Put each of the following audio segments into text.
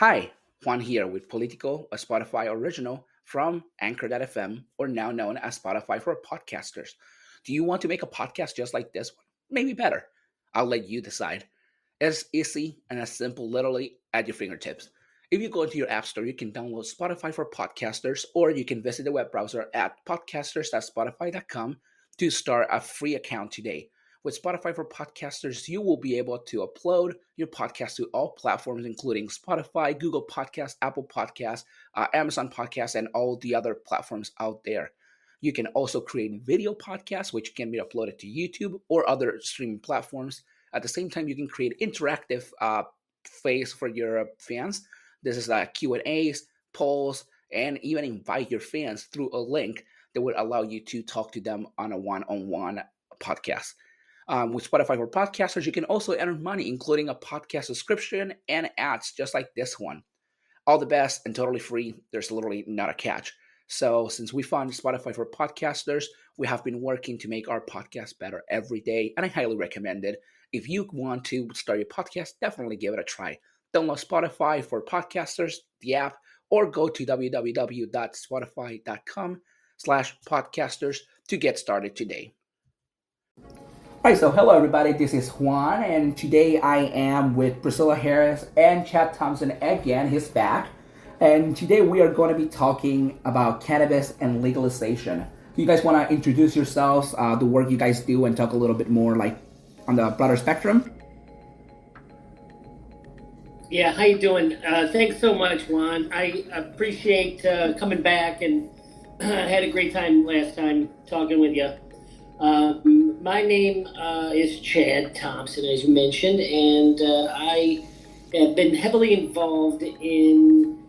Hi, Juan here with Político, a Spotify original from Anchor.fm, or now known as Spotify for podcasters. Do you want to make a podcast just like this one? Maybe better. I'll let you decide. It's easy and as simple, literally at your fingertips. If you go into your app store, you can download Spotify for podcasters, or you can visit the web browser at podcasters.spotify.com to start a free account today. With Spotify for podcasters, you will be able to upload your podcast to all platforms, including Spotify, Google Podcasts, Apple Podcasts, Amazon Podcasts, and all the other platforms out there. You can also create video podcasts, which can be uploaded to YouTube or other streaming platforms. At the same time, you can create interactive phase for your fans. This is Q&As, polls, and even invite your fans through a link that would allow you to talk to them on a one-on-one podcast. With Spotify for podcasters, you can also earn money, including a podcast subscription and ads just like this one. All the best and totally free. There's literally not a catch. So since we found Spotify for podcasters, we have been working to make our podcast better every day, and I highly recommend it. If you want to start your podcast, definitely give it a try. Download Spotify for podcasters, the app, or go to www.spotify.com/podcasters to get started today. All right, so hello everybody, this is Juan, and today I am with Pricilla Harris and Chad Thompson again. He's back, and today we are going to be talking about cannabis and legalization. You guys want to introduce yourselves, the work you guys do, and talk a little bit more like on the broader spectrum? Yeah, how you doing? Thanks so much, Juan. I appreciate coming back, and had a great time last time talking with you. My name is Chad Thompson, as you mentioned, and I have been heavily involved in,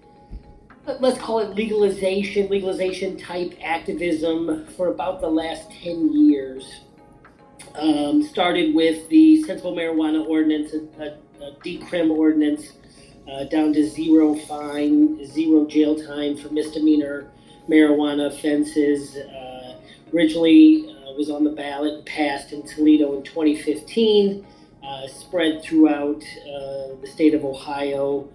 let's call it legalization type activism for about the last 10 years. Started with the Sensible Marijuana Ordinance, a decrim ordinance, down to zero fine, zero jail time for misdemeanor marijuana offenses. Originally was on the ballot and passed in Toledo in 2015, spread throughout the state of Ohio,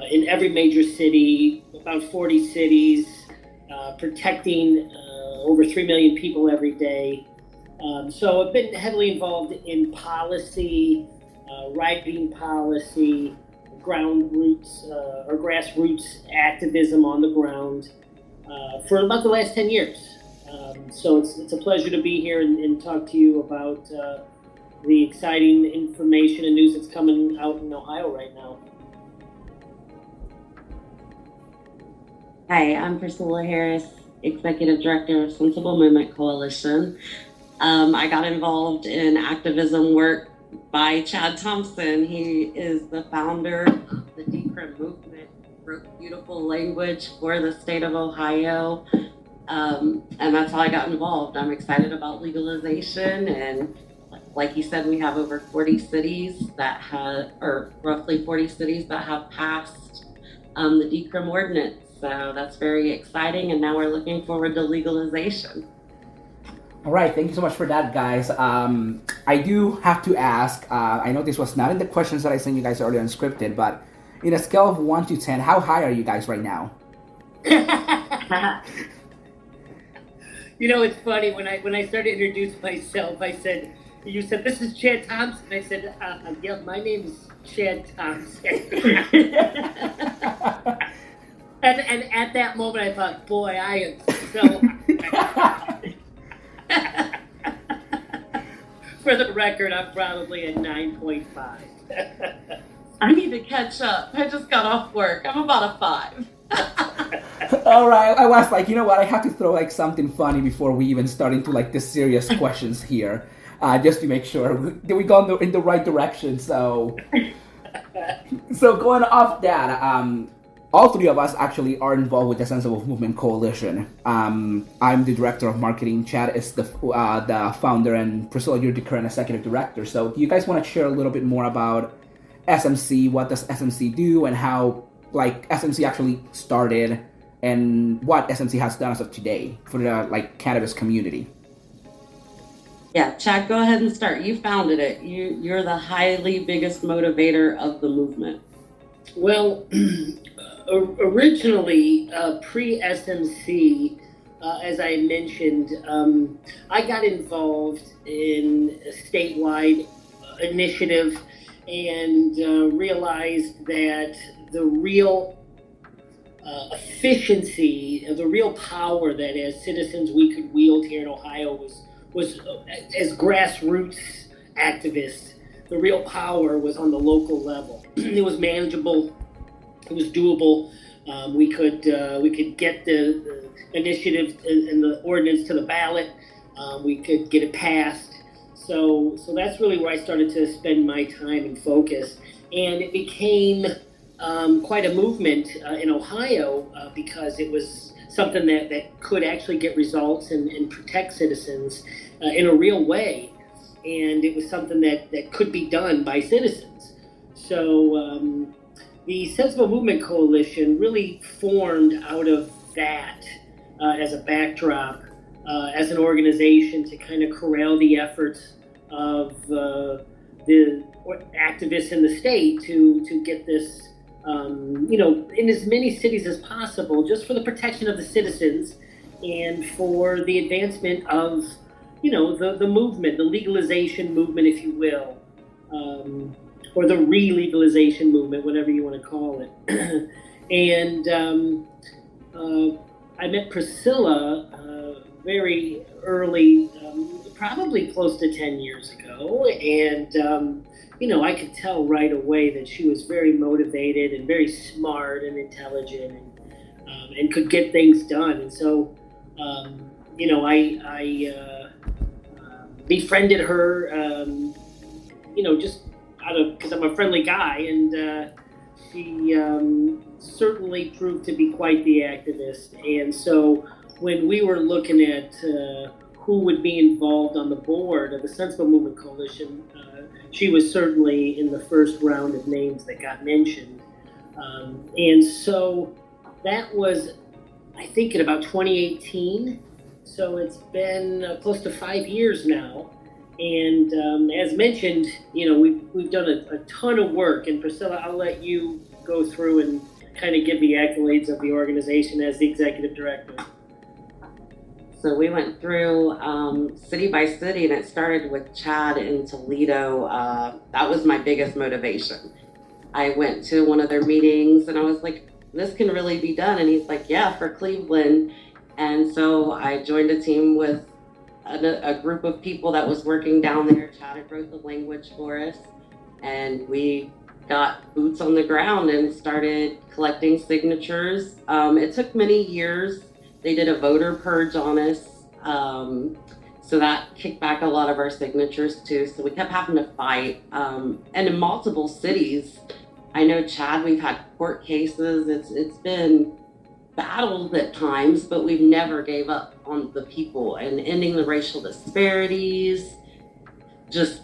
in every major city, about 40 cities, protecting over 3 million people every day. So I've been heavily involved in policy, writing policy, grassroots activism on the ground for about the last 10 years. So it's a pleasure to be here and talk to you about the exciting information and news that's coming out in Ohio right now. Hi, I'm Pricilla Harris, Executive Director of Sensible Movement Coalition. I got involved in activism work by Chad Thompson. He is the founder of the decrim movement, wrote beautiful language for the state of Ohio. And that's how I got involved. I'm excited about legalization, and like you said, we have over 40 cities that have, or roughly 40 cities that have passed the decrim ordinance. So that's very exciting, and now we're looking forward to legalization. All right, thank you so much for that, guys. I do have to ask, I know this was not in the questions that I sent you guys earlier unscripted, but in a scale of 1 to 10, how high are you guys right now? You know, it's funny, when I started to introduce myself, you said, this is Chad Thompson. I said, yeah, my name is Chad Thompson. and at that moment, I thought, boy, I am so For the record, I'm probably a 9.5. I need to catch up. I just got off work. I'm about a 5. All right, I was like, you know what? I have to throw like something funny before we even start into like the serious questions here, just to make sure that we go in the right direction. So going off that, all three of us actually are involved with the Sensible Movement Coalition. I'm the director of marketing. Chad is the founder, and Pricilla, you're the current executive director. So do you guys want to share a little bit more about SMC? What does SMC do, and how SMC actually started, and what SMC has done as of today for the cannabis community? Yeah, Chad, go ahead and start. You founded it. You're the highly biggest motivator of the movement. Well, originally, pre-SMC, as I mentioned, I got involved in a statewide initiative and realized that the real efficiency, the real power that as citizens we could wield here in Ohio was as grassroots activists. The real power was on the local level. It was manageable. It was doable. We could get the initiative and the ordinance to the ballot. We could get it passed. So that's really where I started to spend my time and focus. And it became quite a movement in Ohio because it was something that could actually get results and protect citizens in a real way. And it was something that could be done by citizens. So the Sensible Movement Coalition really formed out of that as a backdrop, as an organization to kind of corral the efforts of the activists in the state to get this, in as many cities as possible, just for the protection of the citizens and for the advancement of, the movement, the legalization movement, if you will, or the re-legalization movement, whatever you want to call it. And I met Pricilla very early, probably close to 10 years ago. And, I could tell right away that she was very motivated and very smart and intelligent and could get things done. And so, I befriended her, just because I'm a friendly guy, and she certainly proved to be quite the activist. And so when we were looking at who would be involved on the board of the Sensible Movement Coalition, she was certainly in the first round of names that got mentioned. And so that was, I think, in about 2018. So it's been close to 5 years now. And as mentioned, we've done a ton of work. And Pricilla, I'll let you go through and kind of give the accolades of the organization as the executive director. So we went through city by city, and it started with Chad in Toledo. That was my biggest motivation. I went to one of their meetings, and I was like, this can really be done. And he's like, yeah, for Cleveland. And so I joined a team with a group of people that was working down there. Chad had wrote the language for us, and we got boots on the ground and started collecting signatures. It took many years. They did a voter purge on us, so that kicked back a lot of our signatures too. So we kept having to fight, and in multiple cities. I know, Chad, we've had court cases. It's been battles at times, but we've never gave up on the people and ending the racial disparities, just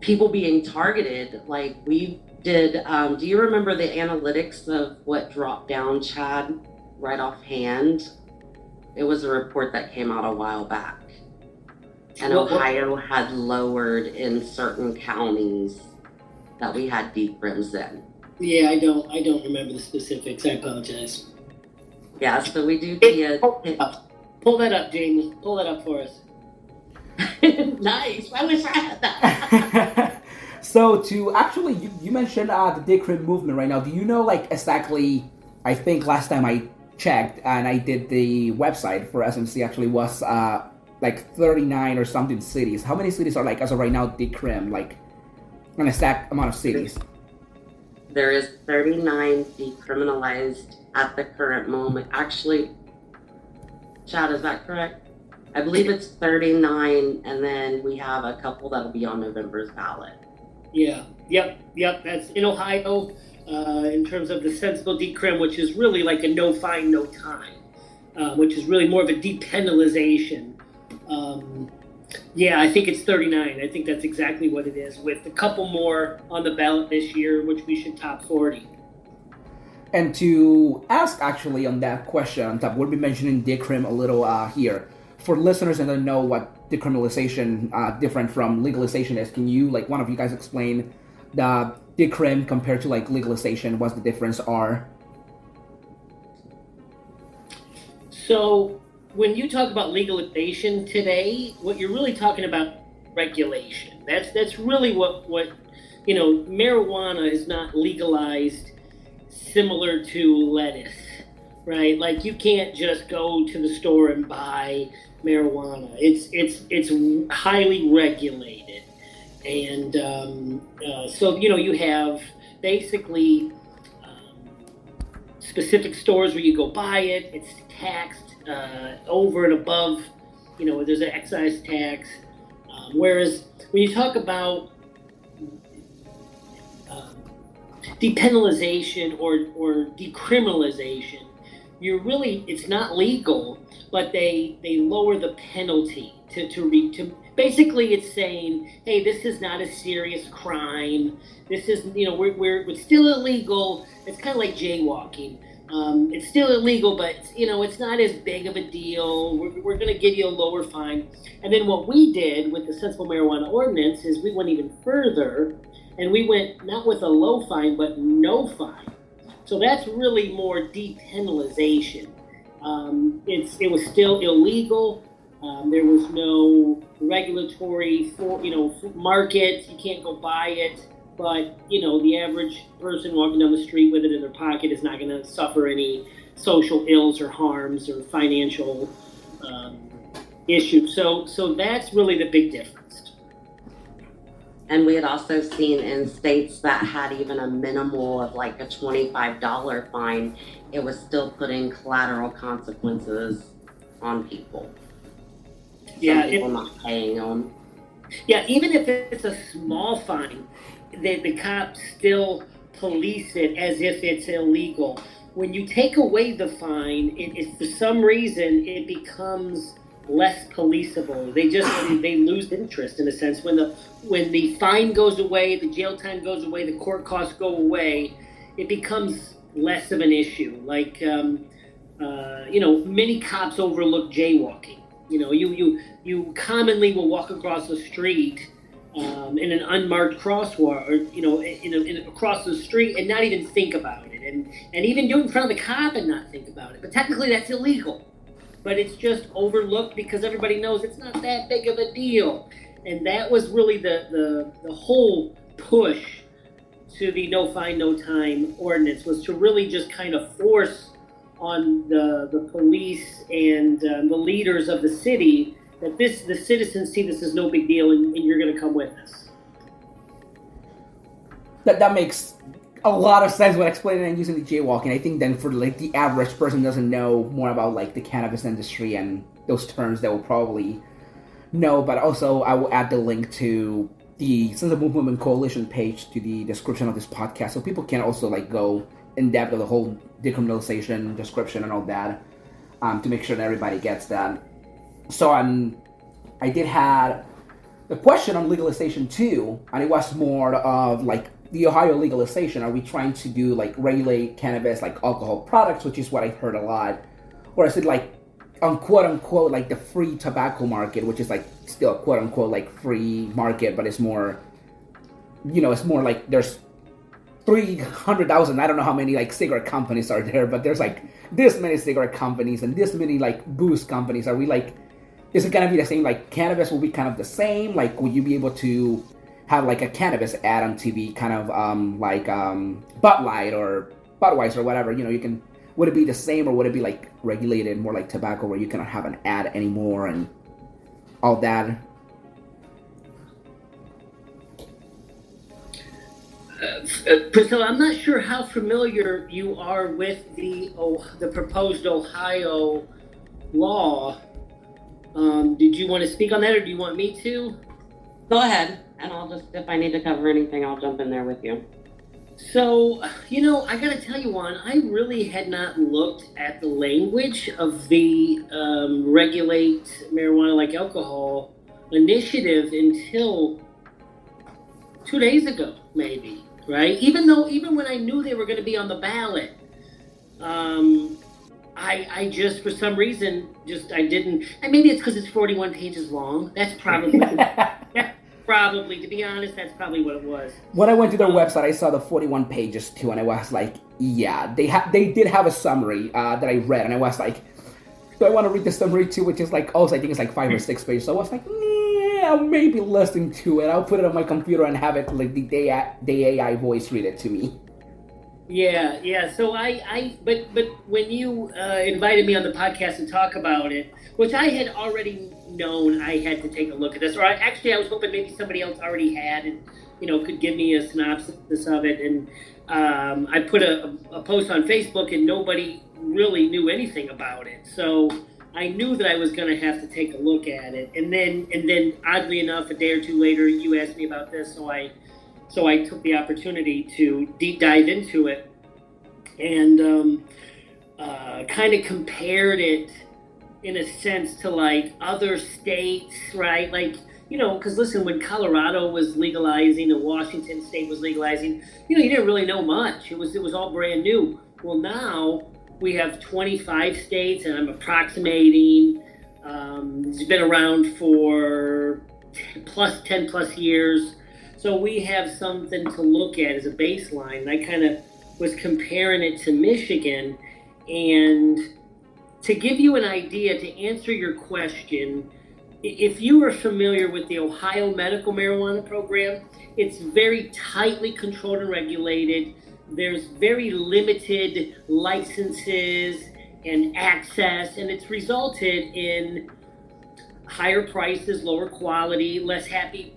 people being targeted. Like we did, do you remember the analytics of what dropped down, Chad, right offhand? It was a report that came out a while back. And Ohio had lowered in certain counties that we had decrims in. Yeah, I don't remember the specifics. I apologize. Yeah, so we do pull that up, Jamie. Pull that up for us. Nice. I wish I had that. So to actually, you mentioned the decrim movement right now. Do you know exactly? I think last time I checked and I did the website for SMC actually was 39 or something cities. How many cities are as of right now decrim, an exact amount of cities? There is 39 decriminalized at the current moment. Actually, Chad, is that correct? I believe it's 39, and then we have a couple that'll be on November's ballot. Yeah. Yep. That's in Ohio. In terms of the sensible decrim, which is really like a no fine, no time, which is really more of a depenalization. I think it's 39. I think that's exactly what it is, with a couple more on the ballot this year, which we should top 40. And to ask actually on that question on top, we'll be mentioning decrim a little here. For listeners that don't know what decriminalization different from legalization is, can you, one of you guys, explain the decrim compared to like legalization? What's the difference are? So when you talk about legalization today, what you're really talking about regulation. That's really what marijuana is not legalized similar to lettuce, right? Like you can't just go to the store and buy marijuana. It's highly regulated, and so you have basically specific stores where you go buy it. It's taxed over and above. There's an excise tax. Whereas when you talk about depenalization or decriminalization, it's not legal, but they lower the penalty to basically it's saying, hey, this is not a serious crime. This is it's still illegal. It's kind of like jaywalking. It's still illegal, but it's not as big of a deal. We're going to give you a lower fine. And then what we did with the Sensible Marijuana Ordinance is we went even further, and we went not with a low fine, but no fine. So that's really more depenalization. It was still illegal. There was no regulatory market. You can't go buy it. But, the average person walking down the street with it in their pocket is not going to suffer any social ills or harms or financial issues. So that's really the big difference. And we had also seen in states that had even a minimal of like a $25 fine, it was still putting collateral consequences on people. People not paying them. Yeah, even if it's a small fine, the cops still police it as if it's illegal. When you take away the fine, it for some reason it becomes less policeable. They lose interest in a sense. When the fine goes away, the jail time goes away, the court costs go away, it becomes less of an issue. Like many cops overlook jaywalking. You commonly will walk across the street in an unmarked crosswalk, or across the street and not even think about it, and even do it in front of the cop and not think about it. But technically, that's illegal. But it's just overlooked because everybody knows it's not that big of a deal. And that was really the whole push to the no fine, no time ordinance, was to really just kind of force on the police and the leaders of the city that the citizens see this as no big deal, and you're going to come with us. That makes a lot of sense when explaining and using the jaywalking. I think then for like the average person doesn't know more about like the cannabis industry and those terms, they will probably know. But also I will add the link to the Sensible Movement Coalition page to the description of this podcast, so people can also like go in depth of the whole decriminalization description and all that, to make sure that everybody gets that. So I did have the question on legalization too, and it was more of like the Ohio legalization. Are we trying to do like regulate cannabis like alcohol products, which is what I heard a lot, or is it like quote unquote like the free tobacco market, which is like still quote unquote like free market, but it's more, it's more like there's 300,000, I don't know how many like cigarette companies are there, but there's like this many cigarette companies and this many like booze companies. Are we like, is it gonna be the same? Like cannabis will be kind of the same? Like would you be able to have like a cannabis ad on TV, kind of like Bud Light or Budweiser or whatever? You can, would it be the same, or would it be like regulated more like tobacco where you cannot have an ad anymore and all that? Priscilla, I'm not sure how familiar you are with the proposed Ohio law. Did you want to speak on that, or do you want me to? Go ahead, and I'll just, if I need to cover anything, I'll jump in there with you. So, I gotta tell you, Juan, I really had not looked at the language of the Regulate Marijuana Like Alcohol initiative until 2 days ago, maybe, right? Even when I knew they were going to be on the ballot, I just, for some reason, I didn't, and maybe it's because it's 41 pages long. That's probably, Probably, to be honest, that's probably what it was. When I went to their website, I saw the 41 pages too, and I was like, yeah, they did have a summary that I read, and I was like, do I want to read the summary too, which is like, also I think it's like 5 or 6 pages. So I was like, yeah, I'll maybe listen to it. I'll put it on my computer and have it like the AI voice read it to me. Yeah. So but when you invited me on the podcast to talk about it, which I had already known I had to take a look at this, or I was hoping maybe somebody else already had and, could give me a synopsis of it. And I put a post on Facebook and nobody really knew anything about it. So I knew that I was going to have to take a look at it. And then oddly enough, a day or two later, you asked me about this. So I took the opportunity to deep dive into it and kind of compared it in a sense to like other states, right? Like, because listen, when Colorado was legalizing and Washington State was legalizing, you didn't really know much. It was all brand new. Well, now we have 25 states, and I'm approximating. It's been around for 10 plus years. So we have something to look at as a baseline. And I kind of was comparing it to Michigan. And to give you an idea, to answer your question, if you are familiar with the Ohio medical marijuana program, it's very tightly controlled and regulated. There's very limited licenses and access, and it's resulted in higher prices, lower quality, less happy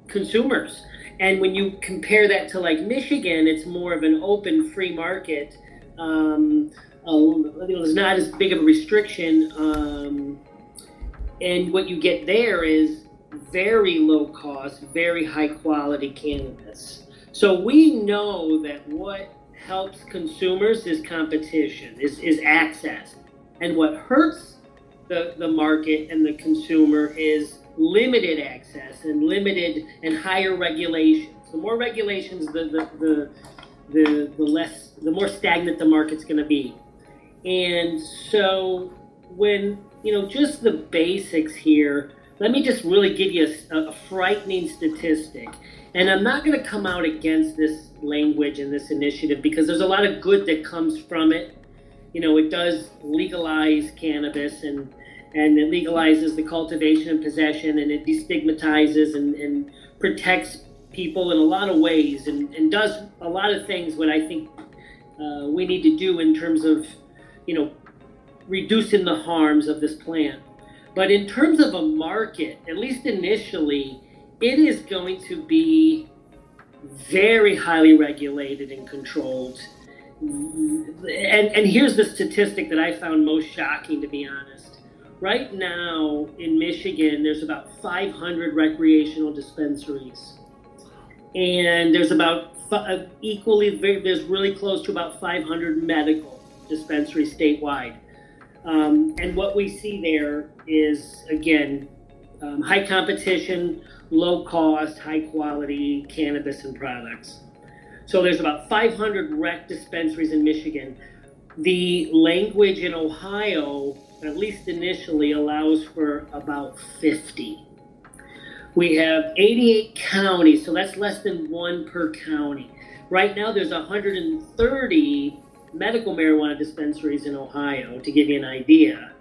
consumers. And when you compare that to like Michigan, it's more of an open free market. There's not as big of a restriction. And what you get there is very low cost, very high quality cannabis. So we know that what helps consumers is competition, is access. And what hurts the market and the consumer is limited access and limited and higher regulations. The more regulations, the more stagnant the market's going to be. And so when, just the basics here, let me just really give you a frightening statistic. And I'm not going to come out against this language and this initiative because there's a lot of good that comes from it. It does legalize cannabis and it legalizes the cultivation and possession, and it destigmatizes and protects people in a lot of ways and does a lot of things what I think we need to do in terms of, reducing the harms of this plant. But in terms of a market, at least initially, it is going to be very highly regulated and controlled. And here's the statistic that I found most shocking, to be honest. Right now in Michigan, there's about 500 recreational dispensaries. And there's about there's really close to about 500 medical dispensaries statewide. And what we see there is, again, high competition, low cost, high quality cannabis and products. So there's about 500 rec dispensaries in Michigan. The language in Ohio, at least initially, allows for about 50. We have 88 counties, so that's less than one per county. Right now there's 130 medical marijuana dispensaries in Ohio, to give you an idea.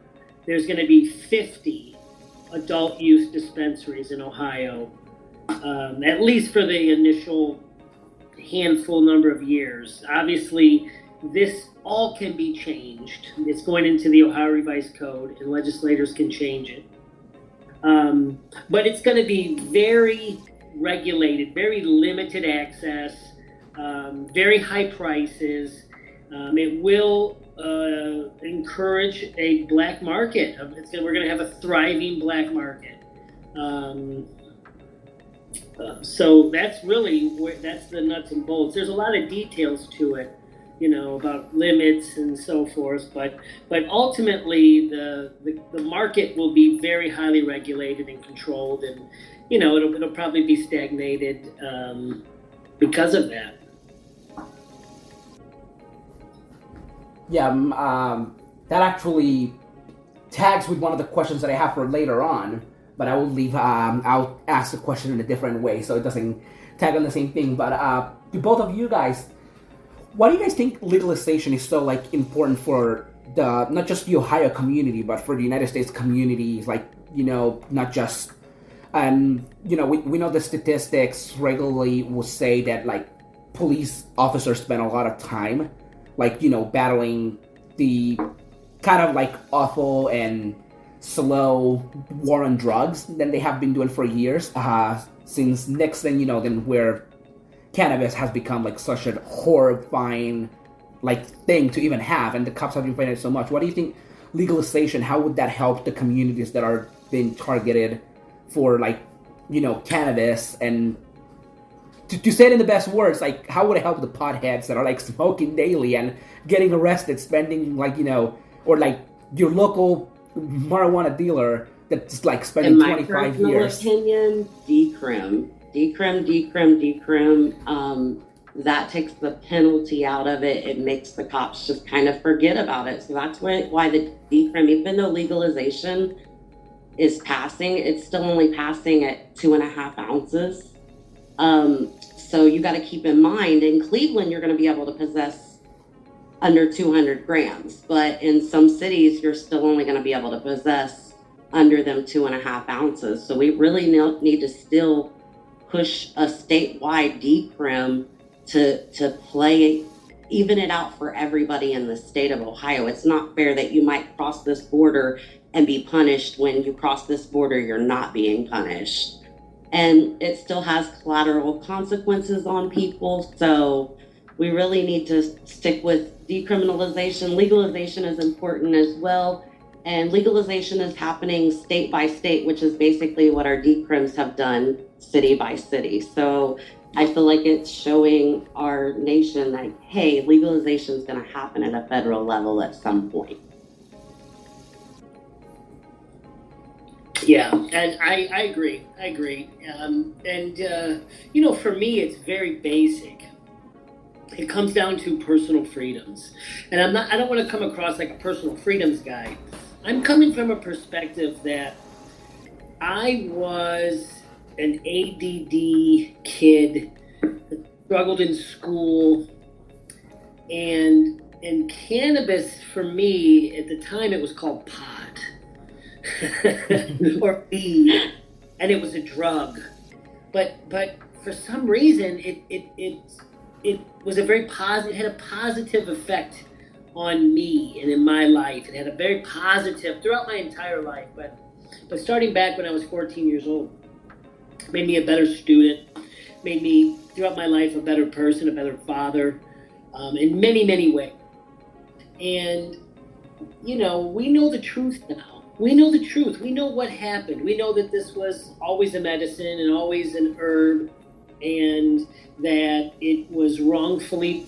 There's going to be 50 adult use dispensaries in Ohio, at least for the initial handful number of years. Obviously, this all can be changed. It's going into the Ohio Revised Code, and legislators can change it. But it's going to be very regulated, very limited access, very high prices. It will encourage a black market. We're going to have a thriving black market. So that's really that's the nuts and bolts. There's a lot of details to it, about limits and so forth. But ultimately, the market will be very highly regulated and controlled, and it'll probably be stagnated because of that. Yeah, that actually tags with one of the questions that I have for later on. but I will leave. I'll ask the question in a different way so it doesn't tag on the same thing. But to both of you guys, why do you guys think legalization is so like important for the not just the Ohio community, but for the United States community? Like, not just we know the statistics regularly will say that like police officers spend a lot of time like battling the kind of like awful and slow war on drugs than they have been doing for years, since Nixon, then where cannabis has become like such a horrifying like thing to even have, and the cops have been fighting it so much. What do you think legalization, how would that help the communities that are being targeted for like cannabis? And to say it in the best words, like how would it help the potheads that are like smoking daily and getting arrested, spending like or like your local marijuana dealer that's like spending 25 years? In my personal opinion, decrim. That takes the penalty out of it. It makes the cops just kind of forget about it. So that's why the decrim, even though legalization is passing, it's still only passing at 2.5 ounces. So you got to keep in mind, in Cleveland, you're going to be able to possess under 200 grams, but in some cities, you're still only going to be able to possess under them 2.5 ounces. So we really need to still push a statewide decrim to play, even it out for everybody in the state of Ohio. It's not fair that you might cross this border and be punished when you cross this border, you're not being punished. And it still has collateral consequences on people. So we really need to stick with decriminalization. Legalization is important as well. And legalization is happening state by state, which is basically what our decrims have done city by city. So I feel like it's showing our nation that, hey, legalization is going to happen at a federal level at some point. Yeah, and I agree. For me, it's very basic. It comes down to personal freedoms. And I don't want to come across like a personal freedoms guy. I'm coming from a perspective that I was an ADD kid, struggled in school, and cannabis for me at the time, it was called pot or weed, and it was a drug. But for some reason, it was a very positive. It had a positive effect on me and in my life. It had a very positive throughout my entire life. But starting back when I was 14 years old, made me a better student, made me throughout my life a better person, a better father, in many, many ways. And we know the truth now. We know the truth. We know what happened. We know that this was always a medicine and always an herb, and that it was wrongfully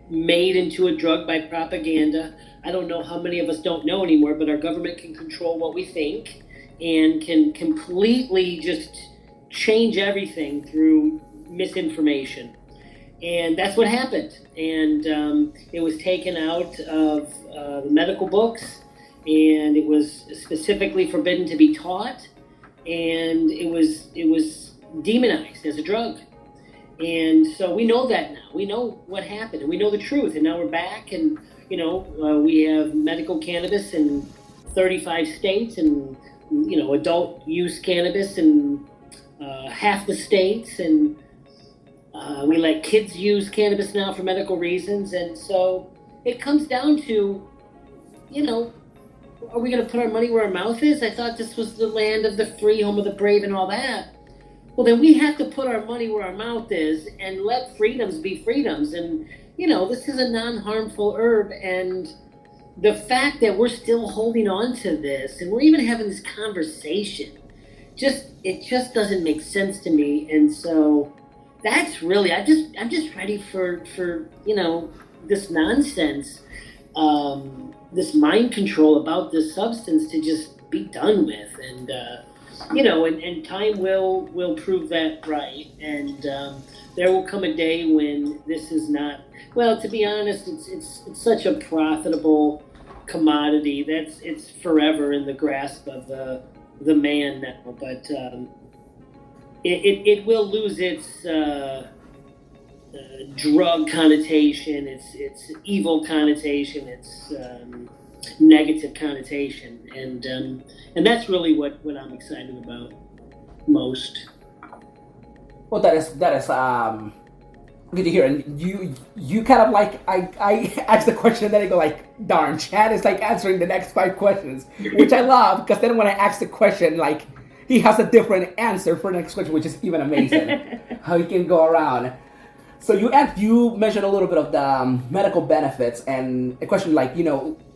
made into a drug by propaganda. I don't know how many of us don't know anymore, but our government can control what we think and can completely just change everything through misinformation. And that's what happened. And it was taken out of the medical books, and it was specifically forbidden to be taught, and it was demonized as a drug. And so we know that now. We know what happened, and we know the truth. And now we're back, and we have medical cannabis in 35 states, and adult use cannabis in half the states, and we let kids use cannabis now for medical reasons. And so it comes down to, are we going to put our money where our mouth is? I thought this was the land of the free, home of the brave, and all that. Well, then we have to put our money where our mouth is and let freedoms be freedoms. And, this is a non-harmful herb. And the fact that we're still holding on to this and we're even having this conversation, it just doesn't make sense to me. And so that's really, I'm just ready for this nonsense, this mind control about this substance to just be done with. And, and time will prove that right. And there will come a day when this is not, well, to be honest, it's such a profitable commodity that's it's forever in the grasp of the the man now, but it will lose its drug connotation, its evil connotation, its negative connotation, and that's really what I'm excited about most. Well, that is good to hear. And you kind of like I asked the question and then I go like, darn, Chad is like answering the next 5 questions, which I love, because then when I ask the question, like, he has a different answer for the next question, which is even amazing. How he can go around. So you mentioned a little bit of the medical benefits, and a question like,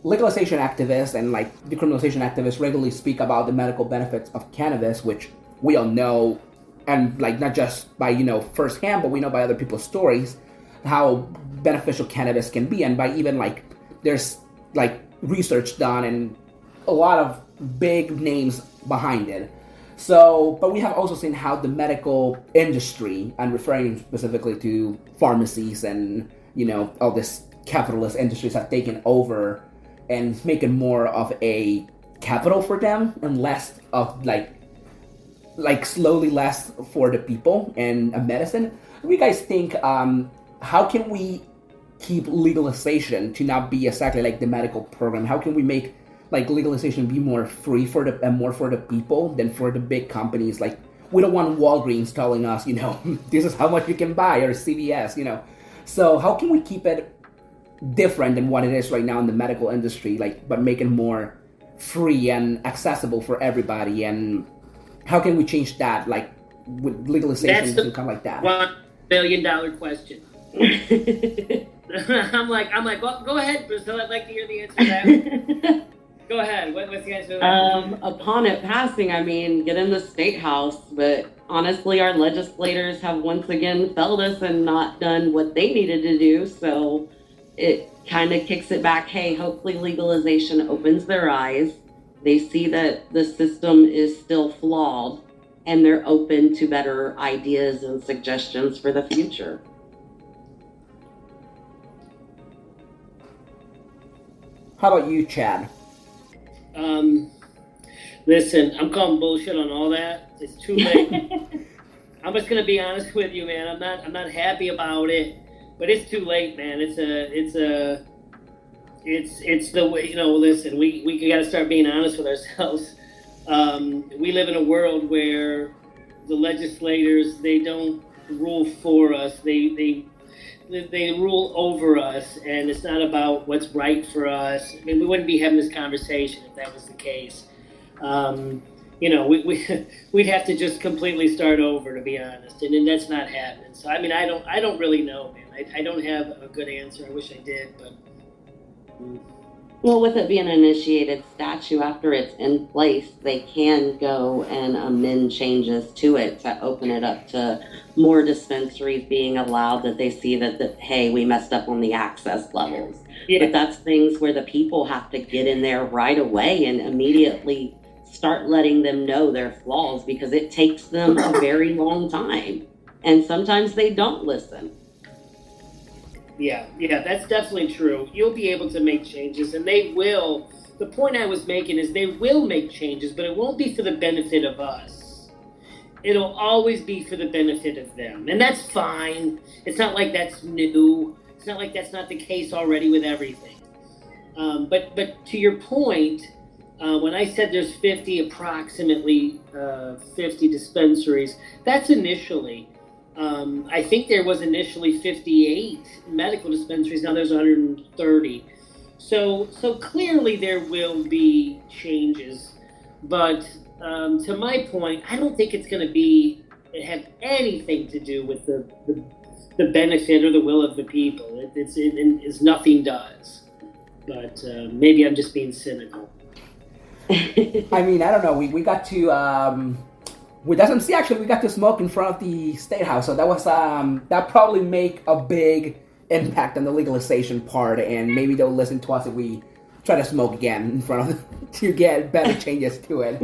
legalization activists and like decriminalization activists regularly speak about the medical benefits of cannabis, which we all know, and like not just by firsthand, but we know by other people's stories how beneficial cannabis can be, and by even like there's like research done and a lot of big names behind it. So, but we have also seen how the medical industry, and referring specifically to pharmacies and, all this capitalist industries, have taken over and making more of a capital for them and less of like slowly less for the people and a medicine. What do you guys think, how can we keep legalization to not be exactly like the medical program? How can we make like legalization be more free and more for the people than for the big companies? Like, we don't want Walgreens telling us, this is how much you can buy, or CVS, So how can we keep it different than what it is right now in the medical industry, like, but make it more free and accessible for everybody? And how can we change that, like, with legalization and kind of like that? $1 billion question. I'm like, well, go ahead, Priscilla. I'd like to hear the answer to that. Go ahead. What's the answer to that? Upon it passing, get in the state house, but honestly, our legislators have once again failed us and not done what they needed to do. So it kind of kicks it back. Hey, hopefully legalization opens their eyes. They see that the system is still flawed, and they're open to better ideas and suggestions for the future. How about you, Chad? Listen, I'm calling bullshit on all that. It's too late. I'm just gonna be honest with you, man. I'm not happy about it, but it's too late, man. It's the way, listen, we got to start being honest with ourselves. We live in a world where the legislators, they don't rule for us. They rule over us, and it's not about what's right for us. We wouldn't be having this conversation if that was the case. We'd have to just completely start over, to be honest, and that's not happening. So, I don't really know, man. I don't have a good answer. I wish I did, but. Well, with it being an initiated statute, after it's in place, they can go and amend changes to it to open it up to more dispensaries being allowed, that they see that hey, we messed up on the access levels. Yeah. But that's things where the people have to get in there right away and immediately start letting them know their flaws, because it takes them a very long time. And sometimes they don't listen. Yeah, that's definitely true. You'll be able to make changes, and they will. The point I was making is they will make changes, but it won't be for the benefit of us. It'll always be for the benefit of them, and that's fine. It's not like that's new. It's not like that's not the case already with everything. But to your point, when I said there's approximately 50 dispensaries, that's initially. I think there was initially 58 medical dispensaries. Now there's 130. So clearly there will be changes. But to my point, I don't think it's going to have anything to do with the benefit or the will of the people. It's nothing does. But maybe I'm just being cynical. I don't know. We got to. With SMC, actually, we got to smoke in front of the State House, so that was that probably make a big impact on the legalization part, and maybe they'll listen to us if we try to smoke again in front of them to get better changes to it.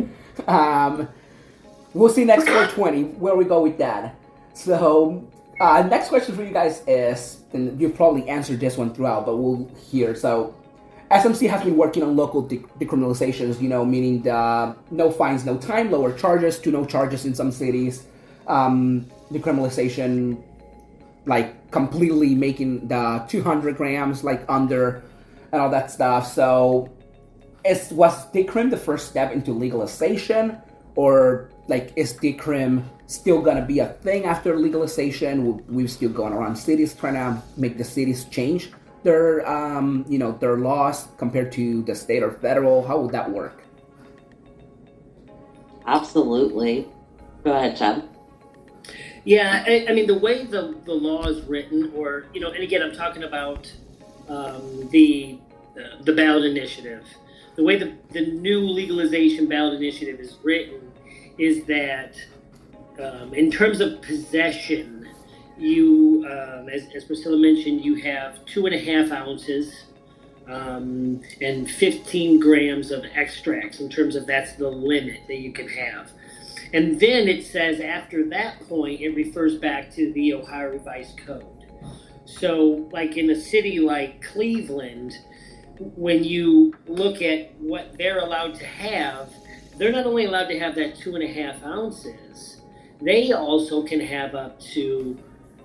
We'll see next 420 where we go with that. So, next question for you guys is, and you probably answered this one throughout, but we'll hear. So, SMC has been working on local decriminalizations, meaning the no fines, no time, lower charges to no charges in some cities. Decriminalization, like completely making the 200 grams like under and all that stuff. So was decrim the first step into legalization, or like is decrim still gonna be a thing after legalization? We've still going around cities trying to make the cities change their their laws compared to the state or federal? How would that work? Absolutely. Go ahead, Chad. Yeah, I mean, the way the law is written, or, and again, I'm talking about the ballot initiative. The way the new legalization ballot initiative is written is that in terms of possession, you, as Pricilla mentioned, you have 2.5 ounces and 15 grams of extracts in terms of that's the limit that you can have. And then it says after that point, it refers back to the Ohio Revised Code. So like in a city like Cleveland, when you look at what they're allowed to have, they're not only allowed to have that 2.5 ounces, they also can have up to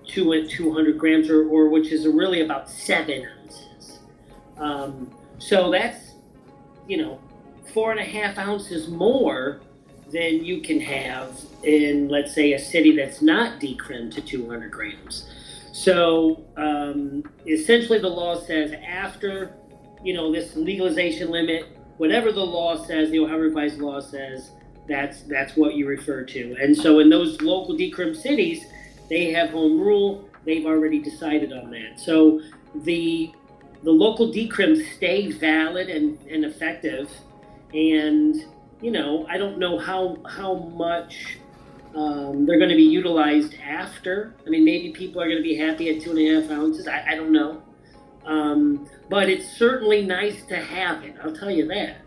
200 grams or which is really about 7 ounces. So that's, 4.5 ounces more than you can have in, let's say, a city that's not decrimmed to 200 grams. So essentially the law says after, this legalization limit, whatever the law says, the Ohio Revised Law says, that's what you refer to. And so in those local decrim cities, they have home rule. They've already decided on that. So the local decrims stay valid and effective. And I don't know how much they're going to be utilized after. I mean, maybe people are going to be happy at 2.5 ounces. I don't know. But it's certainly nice to have it. I'll tell you that,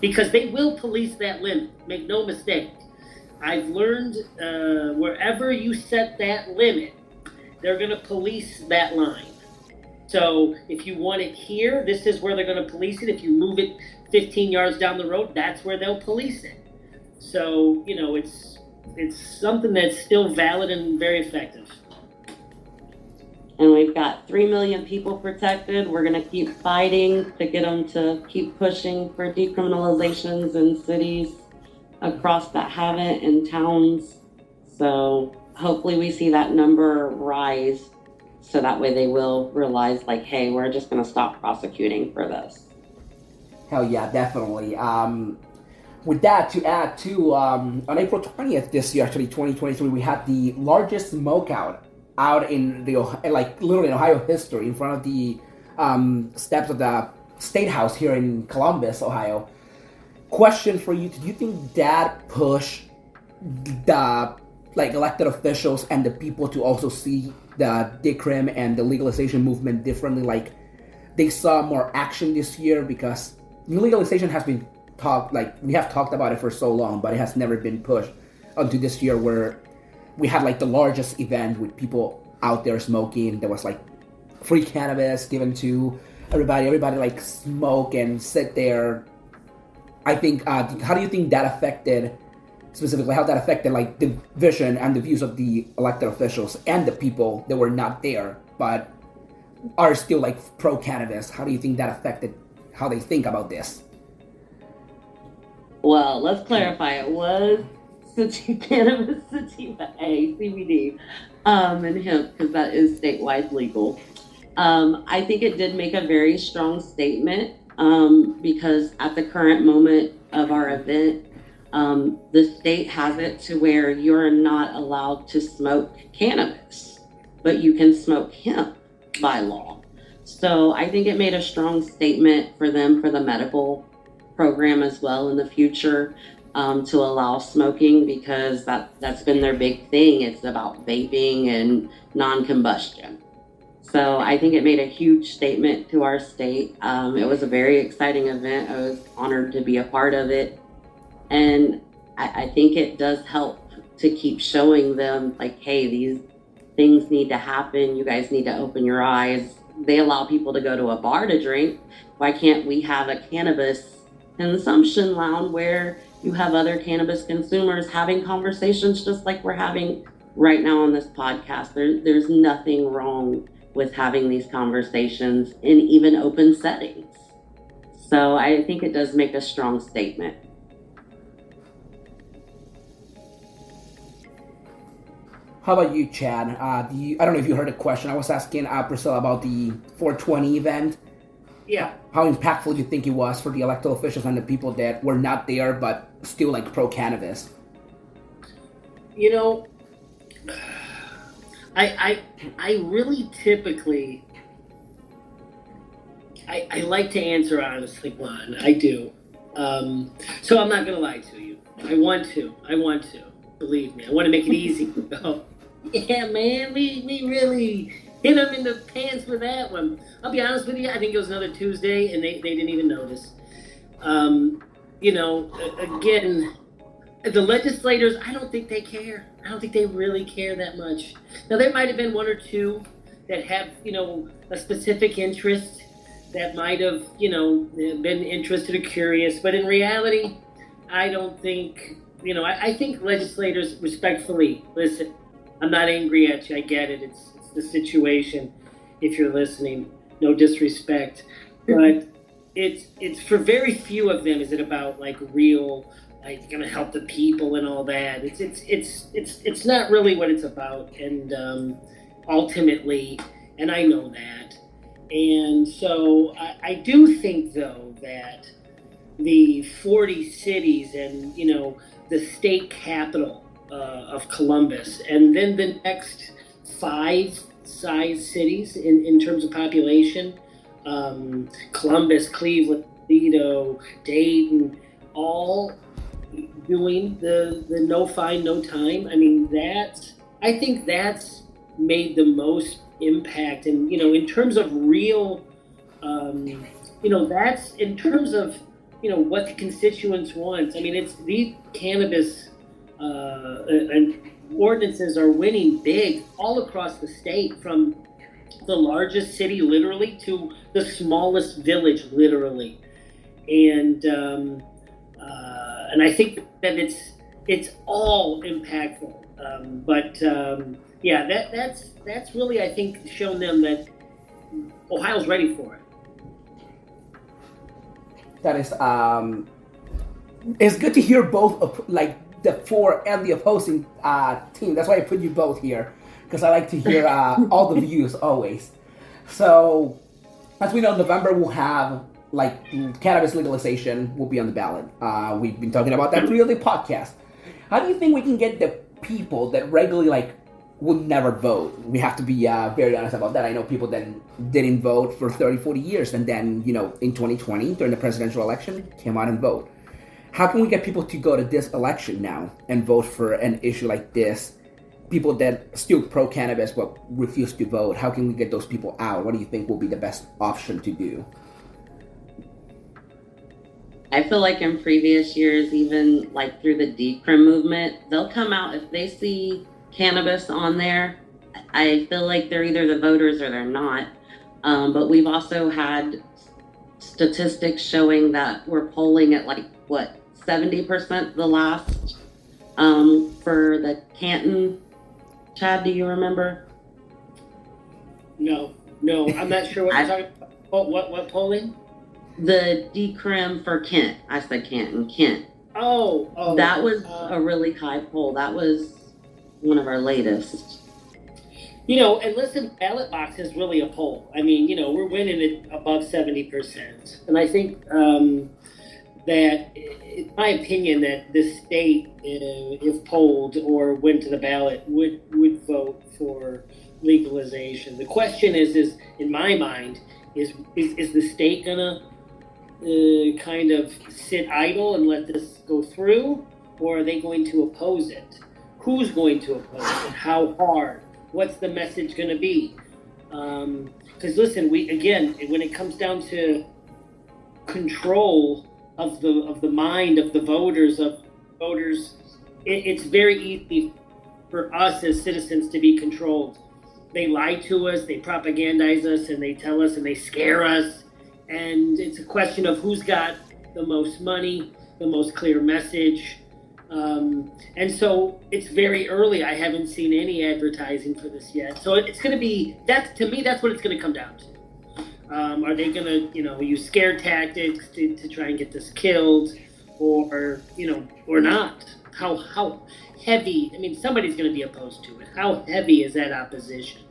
because they will police that limit. Make no mistake. I've learned wherever you set that limit, they're going to police that line. So if you want it here, this is where they're going to police it. If you move it 15 yards down the road, that's where they'll police it. So, it's something that's still valid and very effective. And we've got 3 million people protected. We're going to keep fighting to get them to keep pushing for decriminalizations in cities across that haven't, in towns. So hopefully we see that number rise, so that way they will realize, like, hey, we're just going to stop prosecuting for this. Hell yeah, definitely. With that, to add to, on April 20th this year, actually 2023, we had the largest smokeout out in literally in Ohio history, in front of the steps of the State House here in Columbus, Ohio. Question for you: do you think that pushed the elected officials and the people to also see the decrim and the legalization movement differently? Like, they saw more action this year, because legalization has been we have talked about it for so long, but it has never been pushed onto this year, where we had the largest event with people out there smoking. There was free cannabis given to everybody smoke and sit there. I think, how do you think that affected, specifically how that affected the vision and the views of the elected officials and the people that were not there but are still pro cannabis? How do you think that affected how they think about this? Well, let's clarify. It was cannabis, sativa A, CBD, and hemp, because that is statewide legal. I think it did make a very strong statement, because at the current moment of our event, the state has it to where you're not allowed to smoke cannabis, but you can smoke hemp by law. So I think it made a strong statement for them, for the medical program as well in the future, to allow smoking, because that's been their big thing. It's about vaping and non-combustion. So I think it made a huge statement to our state. It was a very exciting event. I was honored to be a part of it. And I think it does help to keep showing them, hey, these things need to happen. You guys need to open your eyes. they allow people to go to a bar to drink. Why can't we have a cannabis consumption lounge where you have other cannabis consumers having conversations just like we're having right now on this podcast? There's nothing wrong with having these conversations in even open settings. So I think it does make a strong statement. How about you, Chad? I don't know if you heard the question. I was asking Pricilla about the 420 event. Yeah. How impactful do you think it was for the elected officials and the people that were not there but still like pro-cannabis? You know, I really typically I like to answer honestly, Juan. I do. So I'm not gonna lie to you. I want to. Believe me. I want to make it easy. Yeah, man, we really hit them in the pants with that one. I'll be honest with you, I think it was another Tuesday, and they didn't even notice. You know, again, the legislators, I don't think they care. I don't think they really care that much. Now, there might have been one or two that have, you know, a specific interest that might have, you know, been interested or curious. But in reality, I don't think, you know, I think legislators respectfully, listen, I'm not angry at you. I get it. It's the situation. If you're listening, no disrespect, but it's for very few of them is it about like real, like gonna help the people and all that. It's not really what it's about, and ultimately, and I know that, and so I do think though that the 40 cities and you know the state capital of Columbus, and then the next 5 size cities in terms of population, Columbus, Cleveland, Toledo, Dayton, all doing the no fine, no time. I mean, I think that's made the most impact. And, you know, in terms of real, you know, that's in terms of, you know, what the constituents want. I mean, it's these cannabis and ordinances are winning big all across the state, from the largest city literally to the smallest village literally, and I think that it's all impactful. Yeah, that's really, I think, shown them that Ohio's ready for it. That is, it's good to hear both like the for and the opposing team. That's why I put you both here, because I like to hear all the views always. So, as we know, November we'll have like cannabis legalization will be on the ballot. We've been talking about that through the podcast. How do you think we can get the people that regularly like would never vote? We have to be very honest about that. I know people that didn't vote for 30, 40 years, and then, you know, in 2020 during the presidential election came out and vote. How can we get people to go to this election now and vote for an issue like this? People that still pro-cannabis but refuse to vote, how can we get those people out? What do you think will be the best option to do? I feel like in previous years, even like through the decrim movement, they'll come out if they see cannabis on there. I feel like they're either the voters or they're not. But we've also had statistics showing that we're polling at like, 70% the last for the Canton. Chad, do you remember? No, I'm not sure what you're talking about. What polling? The decrim for Kent. I said Canton. Kent. Oh. That was a really high poll. That was one of our latest. You know, and listen, ballot box is really a poll. I mean, you know, we're winning it above 70%. And I think that, in my opinion, that the state, if polled or went to the ballot, would vote for legalization. The question is in my mind, is the state gonna kind of sit idle and let this go through, or are they going to oppose it? Who's going to oppose it? How hard? What's the message going to be? Because listen, when it comes down to control of the mind of the voters, it's very easy for us as citizens to be controlled. they lie to us, they propagandize us, and they tell us and they scare us. And it's a question of who's got the most money, the most clear message. And so it's very early. I haven't seen any advertising for this yet. So it's going to be, to me, that's what it's going to come down to. Are they going to, use scare tactics to try and get this killed, or not? How heavy? I mean, somebody's going to be opposed to it. How heavy is that opposition?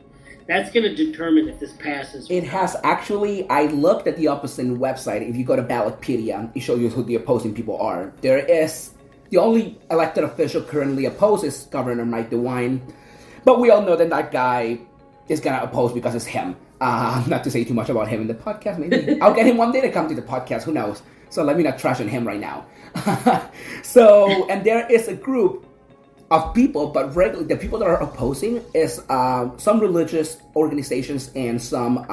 That's going to determine if this passes. It has actually, I looked at the opposition website. If you go to Ballotpedia, it shows you who the opposing people are. The only elected official currently opposed is Governor Mike DeWine. But we all know that guy is going to oppose because it's him. Not to say too much about him in the podcast. Maybe I'll get him one day to come to the podcast. Who knows? So let me not trash on him right now. And there is a group of people, but the people that are opposing is some religious organizations and some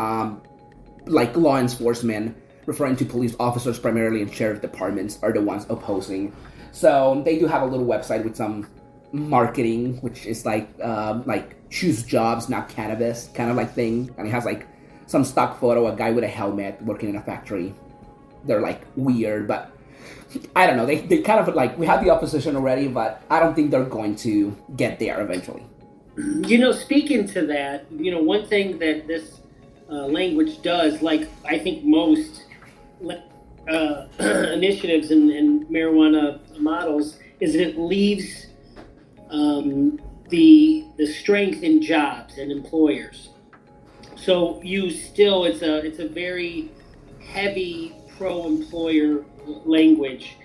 like law enforcement, referring to police officers primarily and sheriff departments, are the ones opposing. So they do have a little website with some marketing, which is like choose jobs, not cannabis kind of like thing. And it has like some stock photo, a guy with a helmet working in a factory. They're like weird, but I don't know. They kind of like, we have the opposition already, but I don't think they're going to get there eventually. Speaking to that, one thing that this language does, like I think most initiatives and marijuana models, is it leaves the strength in jobs and employers. So it's a very heavy pro-employer language.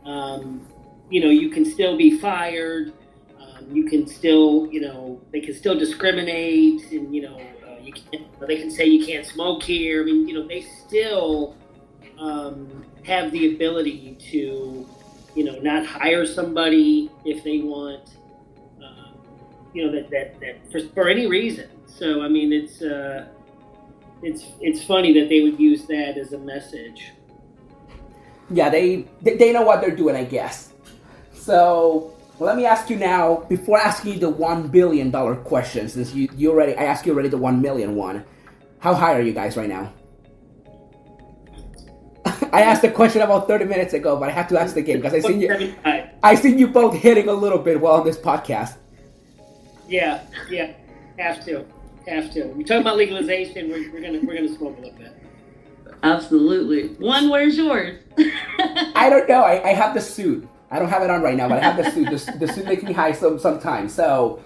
You can still be fired. You can still, they can still discriminate, and they can say you can't smoke here. I mean, they still have the ability to, not hire somebody if they want, that for any reason. So I mean, it's funny that they would use that as a message. Yeah, they know what they're doing, I guess. So let me ask you now, before asking you the $1 billion question, since I asked you already the 1 million one. How high are you guys right now? I asked the question about 30 minutes ago, but I have to ask it again because I seen you both hitting a little bit while on this podcast. Yeah, have to. We're talking about legalization. We're gonna smoke a little bit. Absolutely. Juan, where's yours? I don't know. I have the suit. I don't have it on right now, but I have the suit. The suit makes me high sometimes. So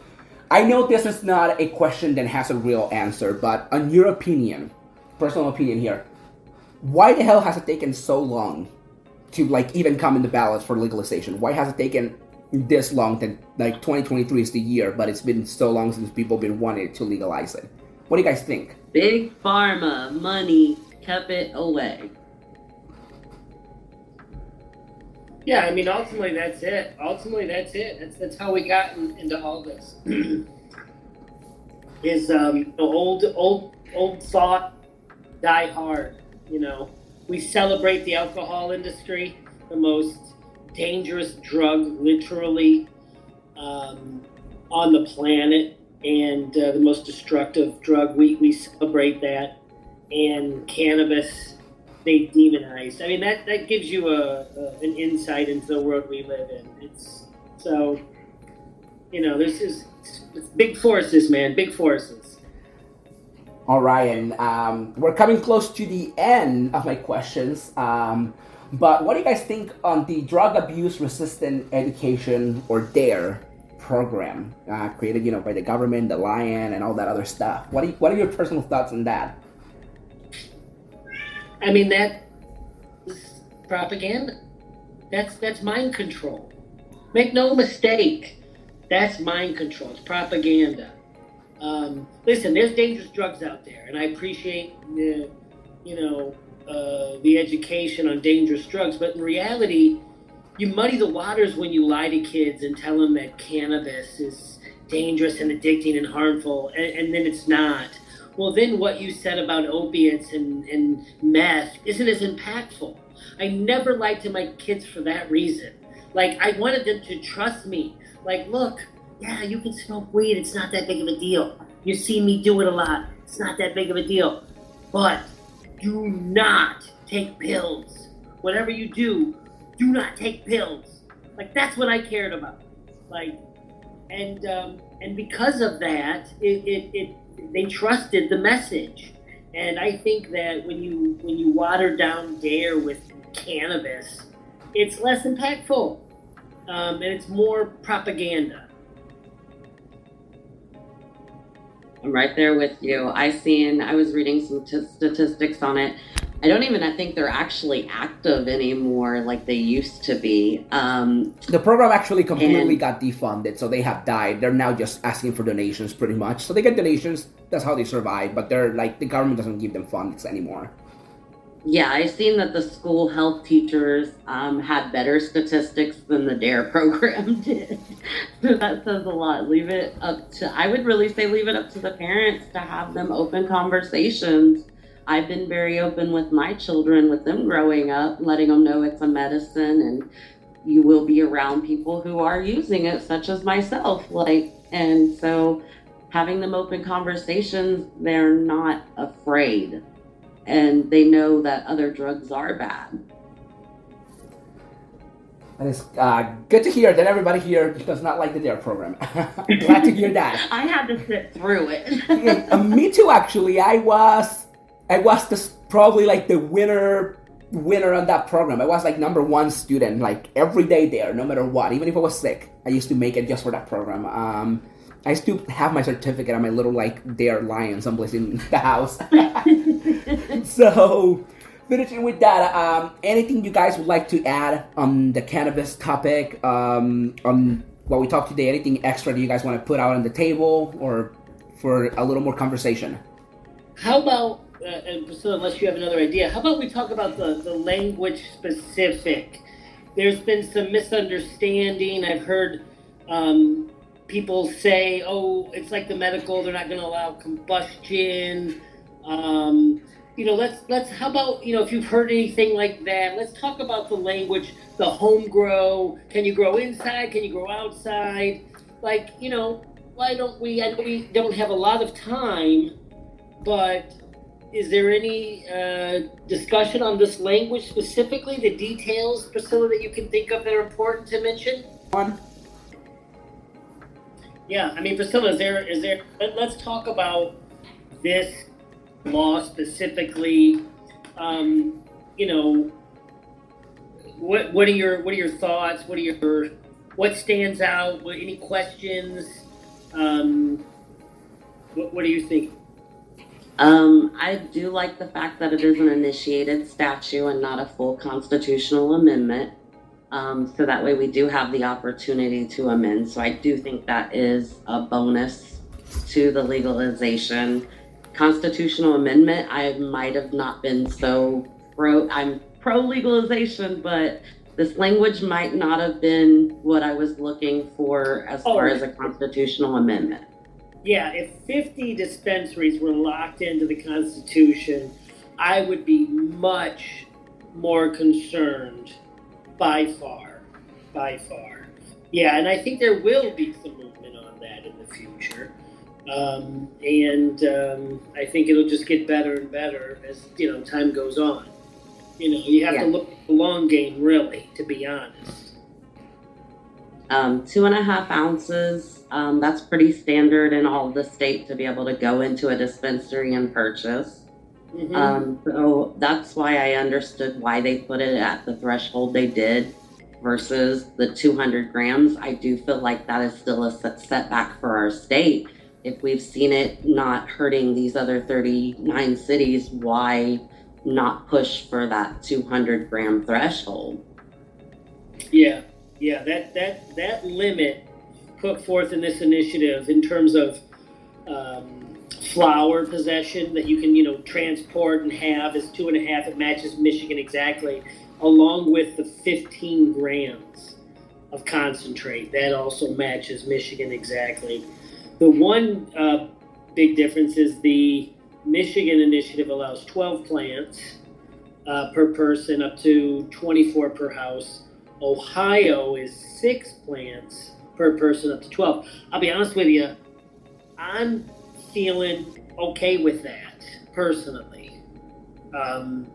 I know this is not a question that has a real answer, but on your opinion, personal opinion here, why the hell has it taken so long to even come in the ballots for legalization? Why has it taken this long? That 2023 is the year, but it's been so long since people have been wanting to legalize it. What do you guys think? Big pharma money kept it away. Yeah, I mean, ultimately that's it. That's how we got into all this. Is old thought die hard. We celebrate the alcohol industry, the most dangerous drug, literally, on the planet, and the most destructive drug. We celebrate that, and cannabis they demonize. I mean, that gives you an insight into the world we live in. It's big forces, man, big forces. All right, and we're coming close to the end of my questions. But what do you guys think on the drug abuse resistant education, or DARE program created, by the government, the Lion, and all that other stuff? What are your personal thoughts on that? I mean, that is propaganda. That's mind control. Make no mistake, that's mind control. It's propaganda. Listen, there's dangerous drugs out there, and I appreciate the education on dangerous drugs, but in reality, you muddy the waters when you lie to kids and tell them that cannabis is dangerous and addicting and harmful, and then it's not. Well, then what you said about opiates and meth isn't as impactful. I never lied to my kids for that reason. I wanted them to trust me. Look, yeah, you can smoke weed. It's not that big of a deal. You see me do it a lot. It's not that big of a deal. But do not take pills. Whatever you do not take pills. Like, that's what I cared about. Like, and because of that, they trusted the message. And I think that when you water down DARE with cannabis, it's less impactful, and it's more propaganda. I'm right there with you. I was reading some statistics on it. I think they're actually active anymore like they used to be. The program actually completely got defunded, so they have died. They're now just asking for donations pretty much. So they get donations, that's how they survive, but they're like, the government doesn't give them funds anymore. Yeah, I've seen that the school health teachers had better statistics than the DARE program did. So that says a lot. I would really say leave it up to the parents to have them open conversations. I've been very open with my children, with them growing up, letting them know it's a medicine and you will be around people who are using it, such as myself. And so having them open conversations, they're not afraid. And they know that other drugs are bad. And it's good to hear that everybody here does not like the DARE program. Glad to hear that. I had to sit through it. Yeah, me too, actually. I was probably like the winner on that program. I was like number one student, like every day there, no matter what. Even if I was sick, I used to make it just for that program. I still have my certificate and my little like DARE lion someplace in the house. So, finishing with that, anything you guys would like to add on the cannabis topic, on what we talked today? Anything extra that you guys want to put out on the table, or for a little more conversation? How about, and Pricilla, unless you have another idea, how about we talk about the language specific? There's been some misunderstanding. I've heard people say, oh, it's like the medical, they're not going to allow combustion. Let's how about, if you've heard anything like that, let's talk about the language, the home grow. Can you grow inside? Can you grow outside? Why don't we, I know we don't have a lot of time, but is there any discussion on this language specifically, the details, Pricilla, that you can think of that are important to mention? Juan? Yeah, I mean, Pricilla, let's talk about this law specifically. What are your thoughts? What stands out? Any questions? What do you think? I do like the fact that it is an initiated statute and not a full constitutional amendment. So that way we do have the opportunity to amend. So I do think that is a bonus to the legalization. Constitutional amendment, I might have not been so I'm pro legalization, but this language might not have been what I was looking for as far as a constitutional amendment. Yeah, if 50 dispensaries were locked into the Constitution, I would be much more concerned by far. Yeah, and I think there will be some movement on that in the future. I think it'll just get better and better as, time goes on. You have to look at the long game, really, to be honest. 2.5 ounces, that's pretty standard in all of the state to be able to go into a dispensary and purchase. Mm-hmm. So that's why I understood why they put it at the threshold they did versus the 200 grams. I do feel like that is still a setback for our state. If we've seen it not hurting these other 39 cities, why not push for that 200 gram threshold? Yeah, that limit put forth in this initiative in terms of flower possession that you can, transport and have is 2.5. It matches Michigan exactly, along with the 15 grams of concentrate. That also matches Michigan exactly. The one big difference is the Michigan initiative allows 12 plants per person, up to 24 per house. Ohio is 6 plants per person, up to 12. I'll be honest with you, I'm feeling okay with that personally. But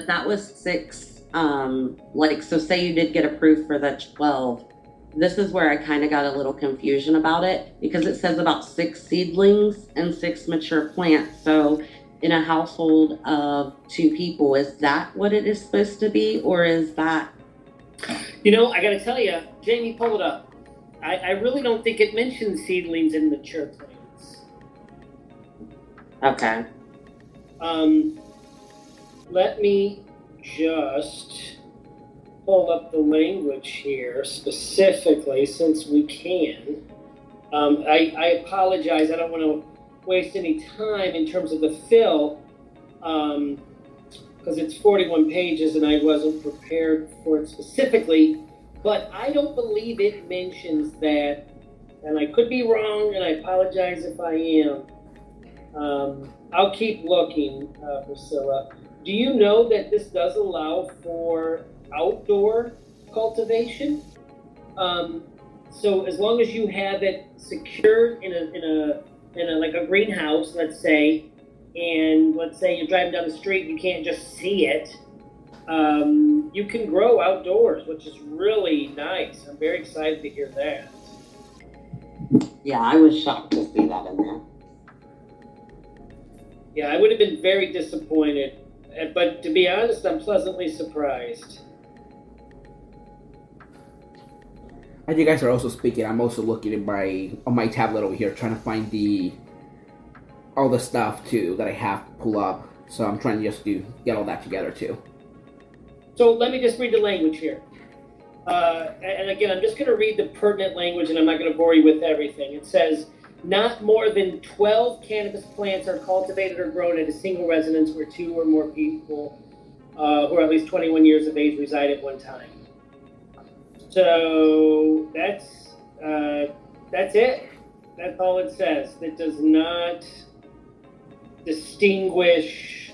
that was 6. So say you did get approved for the 12. This is where I kind of got a little confusion about it, because it says about 6 seedlings and 6 mature plants. So in a household of 2 people, is that what it is supposed to be, or is that? I got to tell you, Jamie, pull it up. I really don't think it mentions seedlings and mature plants. Okay. Let me just pull up the language here specifically, since we can. I apologize. I don't want to waste any time in terms of the fill, because it's 41 pages and I wasn't prepared for it specifically. But I don't believe it mentions that, and I could be wrong, and I apologize if I am. I'll keep looking, Pricilla. Do you know that this does allow for outdoor cultivation? So as long as you have it secured in a like a greenhouse, let's say, and let's say you're driving down the street and you can't just see it, you can grow outdoors, which is really nice. I'm very excited to hear that. Yeah, I was shocked to see that in there. Yeah, I would have been very disappointed, but to be honest, I'm pleasantly surprised. As you guys are also speaking, I'm also looking at on my tablet over here, trying to find all the stuff too that I have to pull up. So I'm trying to just get all that together too. So let me just read the language here. And again, I'm just going to read the pertinent language, and I'm not going to bore you with everything. It says, not more than 12 cannabis plants are cultivated or grown at a single residence where 2 or more people who are at least 21 years of age reside at one time. So that's it. That's all it says. It does not distinguish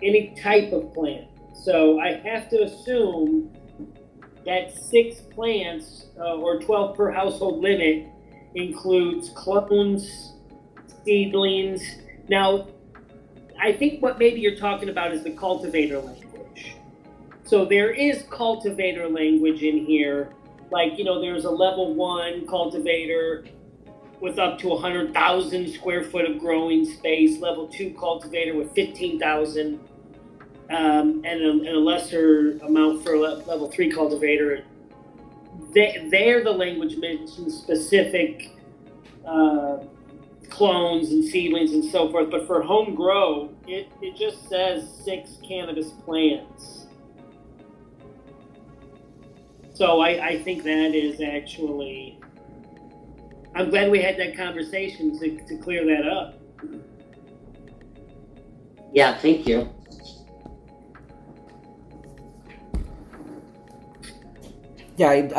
any type of plant. So I have to assume that 6 plants or 12 per household limit includes clones, seedlings. Now, I think what maybe you're talking about is the cultivator language. So there is cultivator language in here. Like, there's a level 1 cultivator with up to 100,000 square foot of growing space, level 2 cultivator with 15,000, and a lesser amount for level 3 cultivator. There the language mentions specific clones and seedlings and so forth, but for home grow, it just says 6 cannabis plants. So I think that is actually, I'm glad we had that conversation to clear that up. Yeah, thank you. Yeah,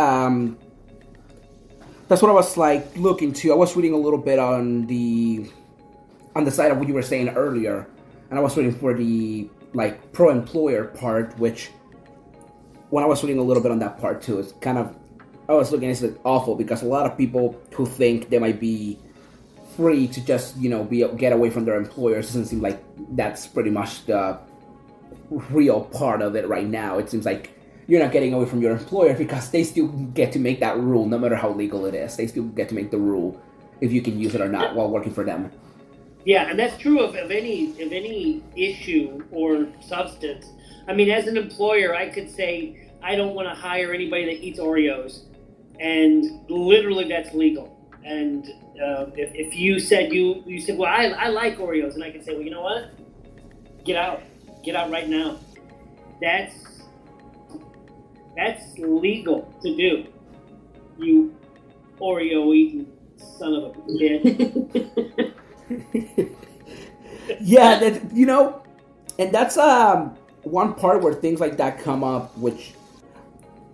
that's what I was looking to. I was reading a little bit on the side of what you were saying earlier, and I was reading for the pro-employer part, which when I was reading a little bit on that part too, it's kind of, I was looking at it awful, because a lot of people who think they might be free to just get away from their employers, doesn't seem like that's pretty much the real part of it right now. It seems like you're not getting away from your employer because they still get to make that rule, no matter how legal it is. They still get to make the rule if you can use it or not while working for them. Yeah, and that's true of any issue or substance. I mean, as an employer, I could say, I don't want to hire anybody that eats Oreos. And literally that's legal. And if you said, well, I like Oreos. And I could say, well, you know what? Get out right now. That's legal to do. You Oreo eating son of a bitch. Yeah, and that's one part where things like that come up, which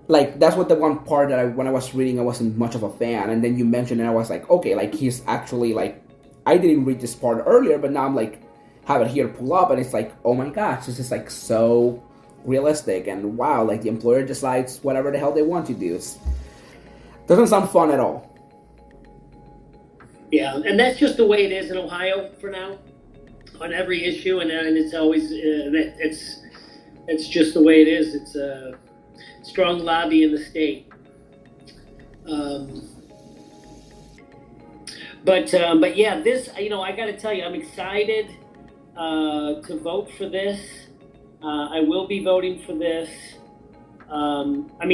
that's what the one part that when I was reading, I wasn't much of a fan, and then you mentioned it, and I was like, okay, he's actually I didn't read this part earlier, but now I'm have it here pull up, and it's oh my gosh, this is so realistic, and wow, the employer decides whatever the hell they want to do. It doesn't sound fun at all. Yeah, and that's just the way it is in Ohio for now, on every issue, and it's always it's just the way it is. It's a strong lobby in the state. But yeah, this, I got to tell you, I'm excited to vote for this. I will be voting for this.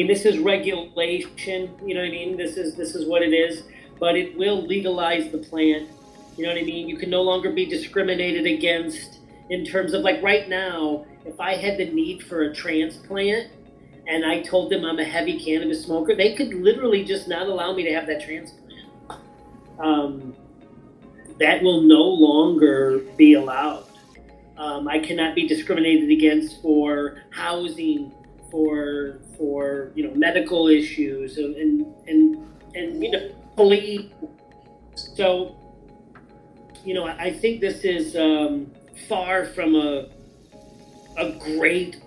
This is regulation. You know what I mean? This is what it is. But it will legalize the plant. You know what I mean? You can no longer be discriminated against in terms of, like, right now, if I had the need for a transplant and I told them I'm a heavy cannabis smoker, they could literally just not allow me to have that transplant. That will no longer be allowed. I cannot be discriminated against for housing, for medical issues, and police. So, I think this is far from a great,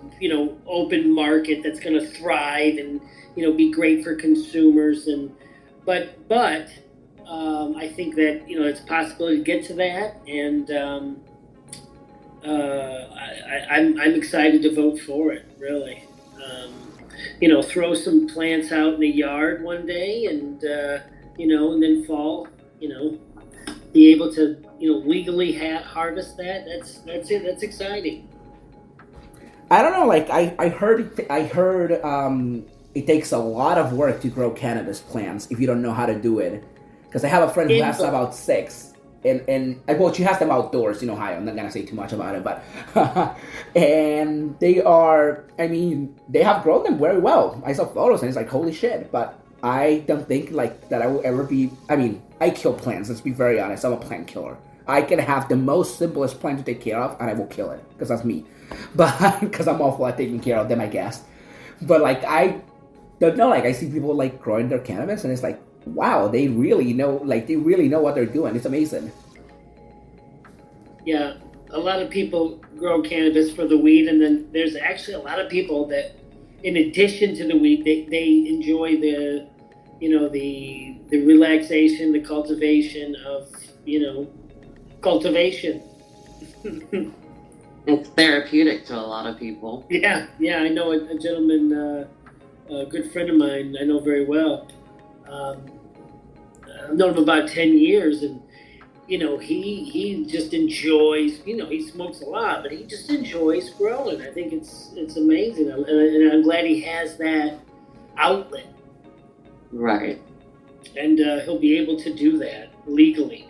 open market that's going to thrive and, be great for consumers. But I think that, it's possible to get to that. And I'm excited to vote for it, really. Throw some plants out in the yard one day and then fall, be able to, legally harvest that. That's it. That's exciting. I don't know. Like I heard it takes a lot of work to grow cannabis plants if you don't know how to do it. Because I have a friend who has about 6, and well, she has them outdoors in Ohio. I'm not gonna say too much about it, but and they are. They have grown them very well. I saw photos and it's like, holy shit. But I don't think like that I will ever be. I kill plants. Let's be very honest. I'm a plant killer. I can have the most simplest plant to take care of, and I will kill it because that's me. But because I'm awful at taking care of them, I guess. But like I don't know. Like I see people like growing their cannabis, and it's like, wow, they really know. Like they really know what they're doing. It's amazing. Yeah, a lot of people grow cannabis for the weed, and then there's actually a lot of people that, in addition to the weed, they enjoy the relaxation, the cultivation of cultivation. It's therapeutic to a lot of people. Yeah. I know a gentleman, a good friend of mine I know very well. I've known him about 10 years, and he just enjoys, he smokes a lot, but he just enjoys growing. I think it's amazing, and I'm glad he has that outlet. Right. And he'll be able to do that legally.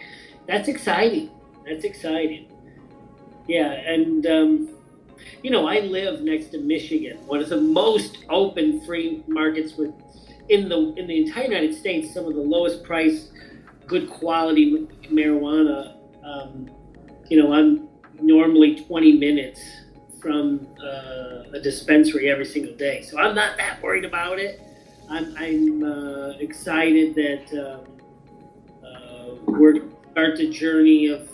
That's exciting. Yeah, and I live next to Michigan, one of the most open free markets in the entire United States. Some of the lowest price, good quality marijuana. I'm normally 20 minutes from a dispensary every single day, so I'm not that worried about it. I'm excited that we're going to start the journey of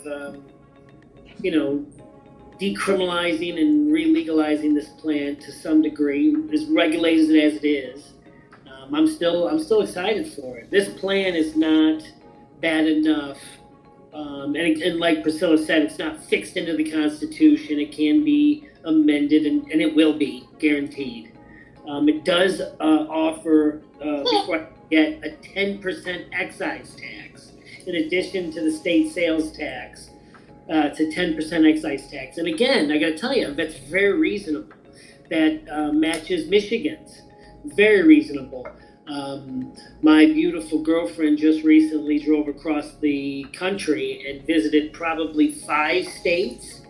decriminalizing and re-legalizing this plant to some degree, as regulated as it is. I'm still excited for it. This plan is not bad enough, and like Pricilla said, it's not fixed into the Constitution. It can be amended, and it will be guaranteed. It does offer, before I get, a 10% excise tax in addition to the state sales tax. It's a 10% excise tax. And again, I got to tell you, that's very reasonable. That matches Michigan's. Very reasonable. My beautiful girlfriend just recently drove across the country and visited probably 5 states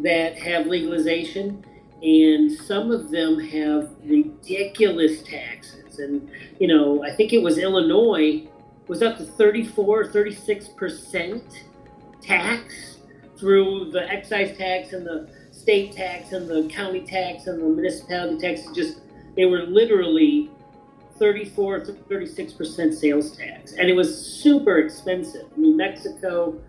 that have legalization. And some of them have ridiculous taxes. And, I think it was Illinois was up to 34 or 36% tax through the excise tax and the state tax and the county tax and the municipality tax. They were literally 34 to 36% sales tax. And it was super expensive. New Mexico.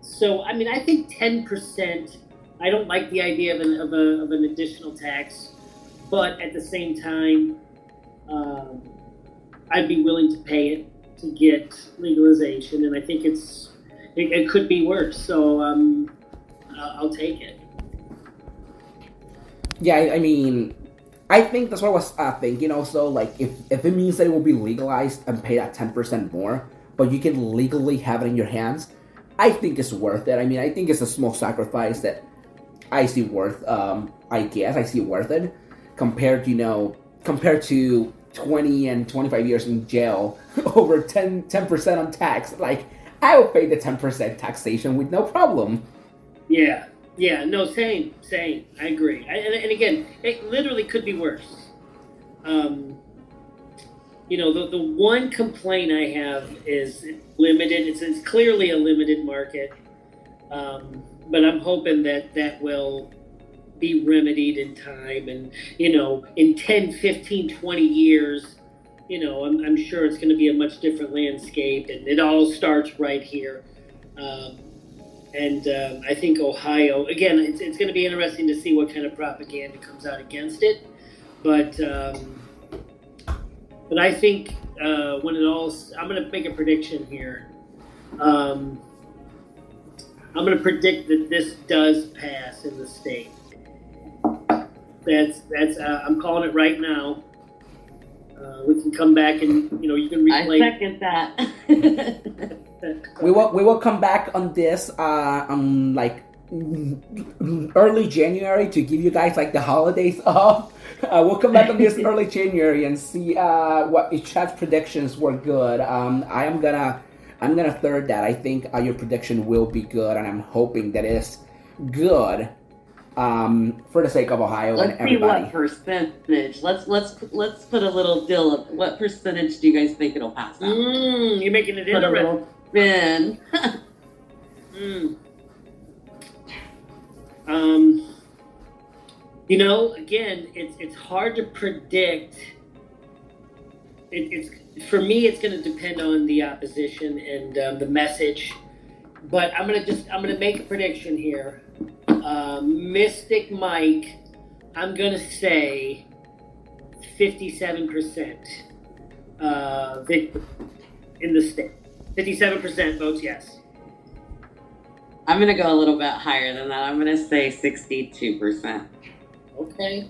So, I think 10%, I don't like the idea of an additional tax, but at the same time, I'd be willing to pay it to get legalization, and I think it could be worse. So I'll take it. Yeah, I mean, I think that's what I was thinking also. Like, if it means that it will be legalized and pay that 10% more, but you can legally have it in your hands, I think it's worth it. I mean, I think it's a small sacrifice that I see worth. I guess I see worth it compared to 20 and 25 years in jail over 10% on tax. Like, I will pay the 10% taxation with no problem. Yeah, no, same. I agree. And again, it literally could be worse. The one complaint I have is limited. It's clearly a limited market, but I'm hoping that will be remedied in time. And, in 10, 15, 20 years, I'm sure it's going to be a much different landscape, and it all starts right here. And I think Ohio, again, it's going to be interesting to see what kind of propaganda comes out against it. But I think when it all, I'm going to make a prediction here. I'm going to predict that this does pass in the state. That's I'm calling it right now. We can come back and you can replay. I second that. We will come back on this on like early January to give you guys like the holidays off. We'll come back on this early January and see what if Chad's predictions were good. I'm gonna third that. I think your prediction will be good, and I'm hoping that it's good. For the sake of Ohio and everybody. Let's see what percentage. Let's put a little deal of what percentage do you guys think it'll pass out? You're making it interesting. Put a little spin. Again, it's hard to predict. It's for me, it's going to depend on the opposition and the message. But I'm gonna make a prediction here. Mystic Mike, I'm gonna say 57% victory in the state. 57% votes yes. I'm gonna go a little bit higher than that. I'm gonna say 62%. Okay.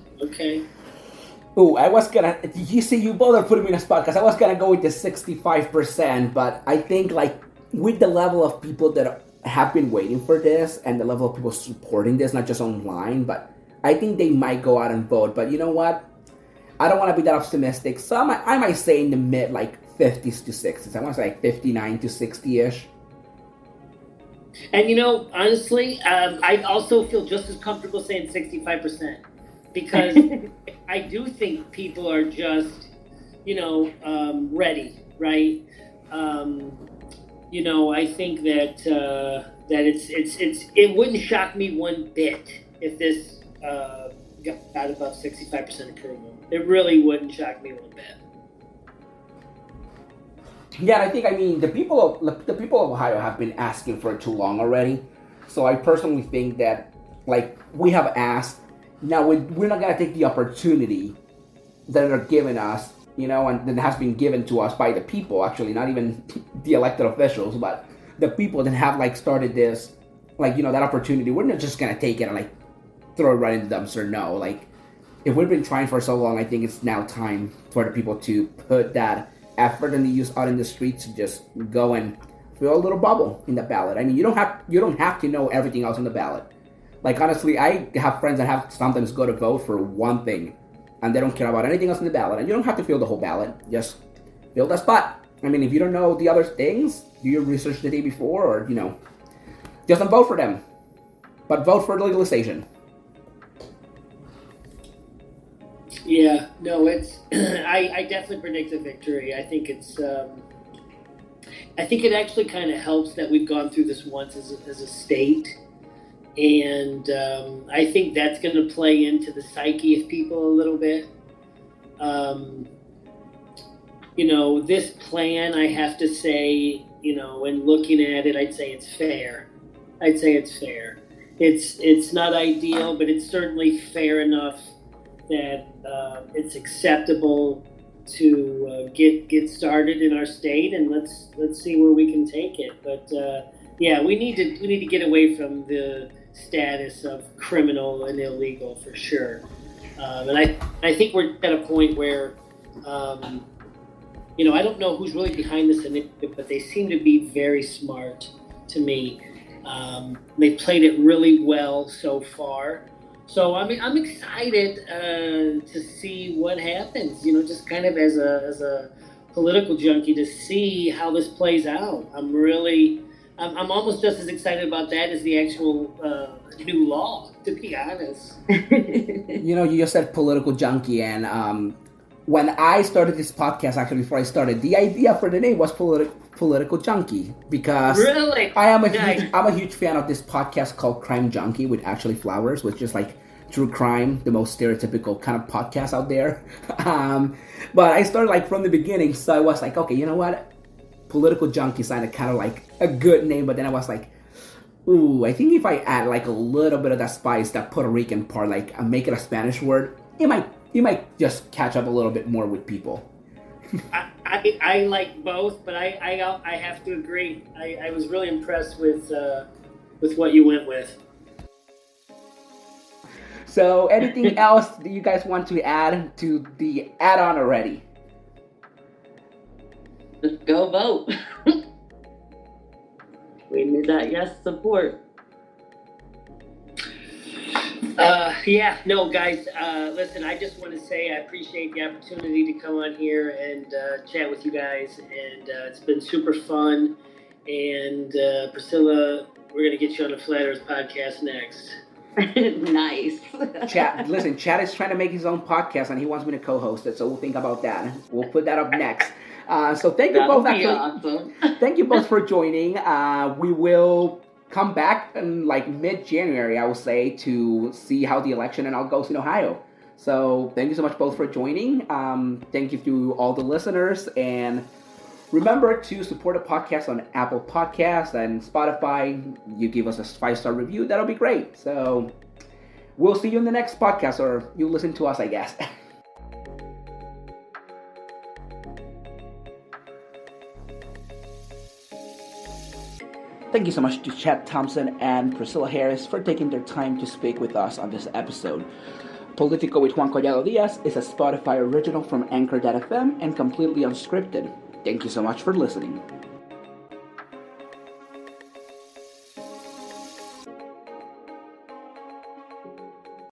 Oh, I was gonna. You see, you both are putting me in a spot because I was gonna go with the 65%, but I think like with the level of people that have been waiting for this and the level of people supporting this, not just online, but I think they might go out and vote. But you know what? I don't want to be that optimistic, so I might say in the mid like 50s to 60s. I want to say like 59 to 60ish. And honestly, I also feel just as comfortable saying 65% because I do think people are just, ready, right? I think that it wouldn't shock me one bit if this got above 65% approval. It really wouldn't shock me one bit. Yeah, I think the people of Ohio have been asking for it too long already. So I personally think that like we have asked. Now we're not gonna take the opportunity that they're giving us, and that has been given to us by the people. Actually, not even the elected officials, but the people that have like started this, that opportunity. We're not just gonna take it and like throw it right in the dumpster. No, like if we've been trying for so long, I think it's now time for the people to put that effort and the use out in the streets to just go and fill a little bubble in the ballot. I mean, you don't have to know everything else on the ballot. Like honestly, I have friends that have sometimes go to vote for one thing, and they don't care about anything else on the ballot. And you don't have to fill the whole ballot; just fill that spot. I mean, if you don't know the other things, do your research the day before, or just don't vote for them, but vote for legalization. Yeah, no, it's. I definitely predict a victory. I think it's. I think it actually kind of helps that we've gone through this once as a state, and I think that's going to play into the psyche of people a little bit. This plan, I have to say, when looking at it, I'd say it's fair. It's not ideal, but it's certainly fair enough that it's acceptable get started in our state, and let's see where we can take it. But yeah, we need to get away from the status of criminal and illegal for sure. And I think we're at a point where, I don't know who's really behind this initiative, but they seem to be very smart to me. They played it really well so far. So I'm excited to see what happens. Just kind of as a political junkie, to see how this plays out. I'm almost just as excited about that as the actual new law, to be honest. You just said political junkie, and when I started this podcast, actually before I started, the idea for the name was political junkie, because really? I'm a huge fan of this podcast called Crime Junkie with Ashley Flowers, which is like true crime, the most stereotypical kind of podcast out there. But I started like from the beginning, so I was like, okay, you know what? Political junkie sounded kind of like a good name, but then I was like, ooh, I think if I add like a little bit of that spice, that Puerto Rican part, like make it a Spanish word, it might just catch up a little bit more with people. I like both, but I have to agree. I was really impressed with what you went with. So anything else that you guys want to add to the add-on already? Just go vote. We need that yes support. Yeah, no, guys, listen, I just want to say I appreciate the opportunity to come on here and chat with you guys, and it's been super fun. And Pricilla, we're going to get you on the Flat Earth podcast next. Nice. Chad is trying to make his own podcast, and he wants me to co-host it, so we'll think about that. We'll put that up next. So thank you both. Awesome. Thank you both for joining. We will come back in like mid-January, I would say, to see how the election and all goes in Ohio. So thank you so much both for joining. Thank you to all the listeners, and remember to support the podcast on Apple Podcasts and Spotify. You give us a 5-star review, that'll be great. So we'll see you in the next podcast, or you listen to us, I guess. Thank you so much to Chad Thompson and Pricilla Harris for taking their time to speak with us on this episode. Político with Juan, Collado, Díaz is a Spotify original from Anchor.fm and completely unscripted. Thank you so much for listening.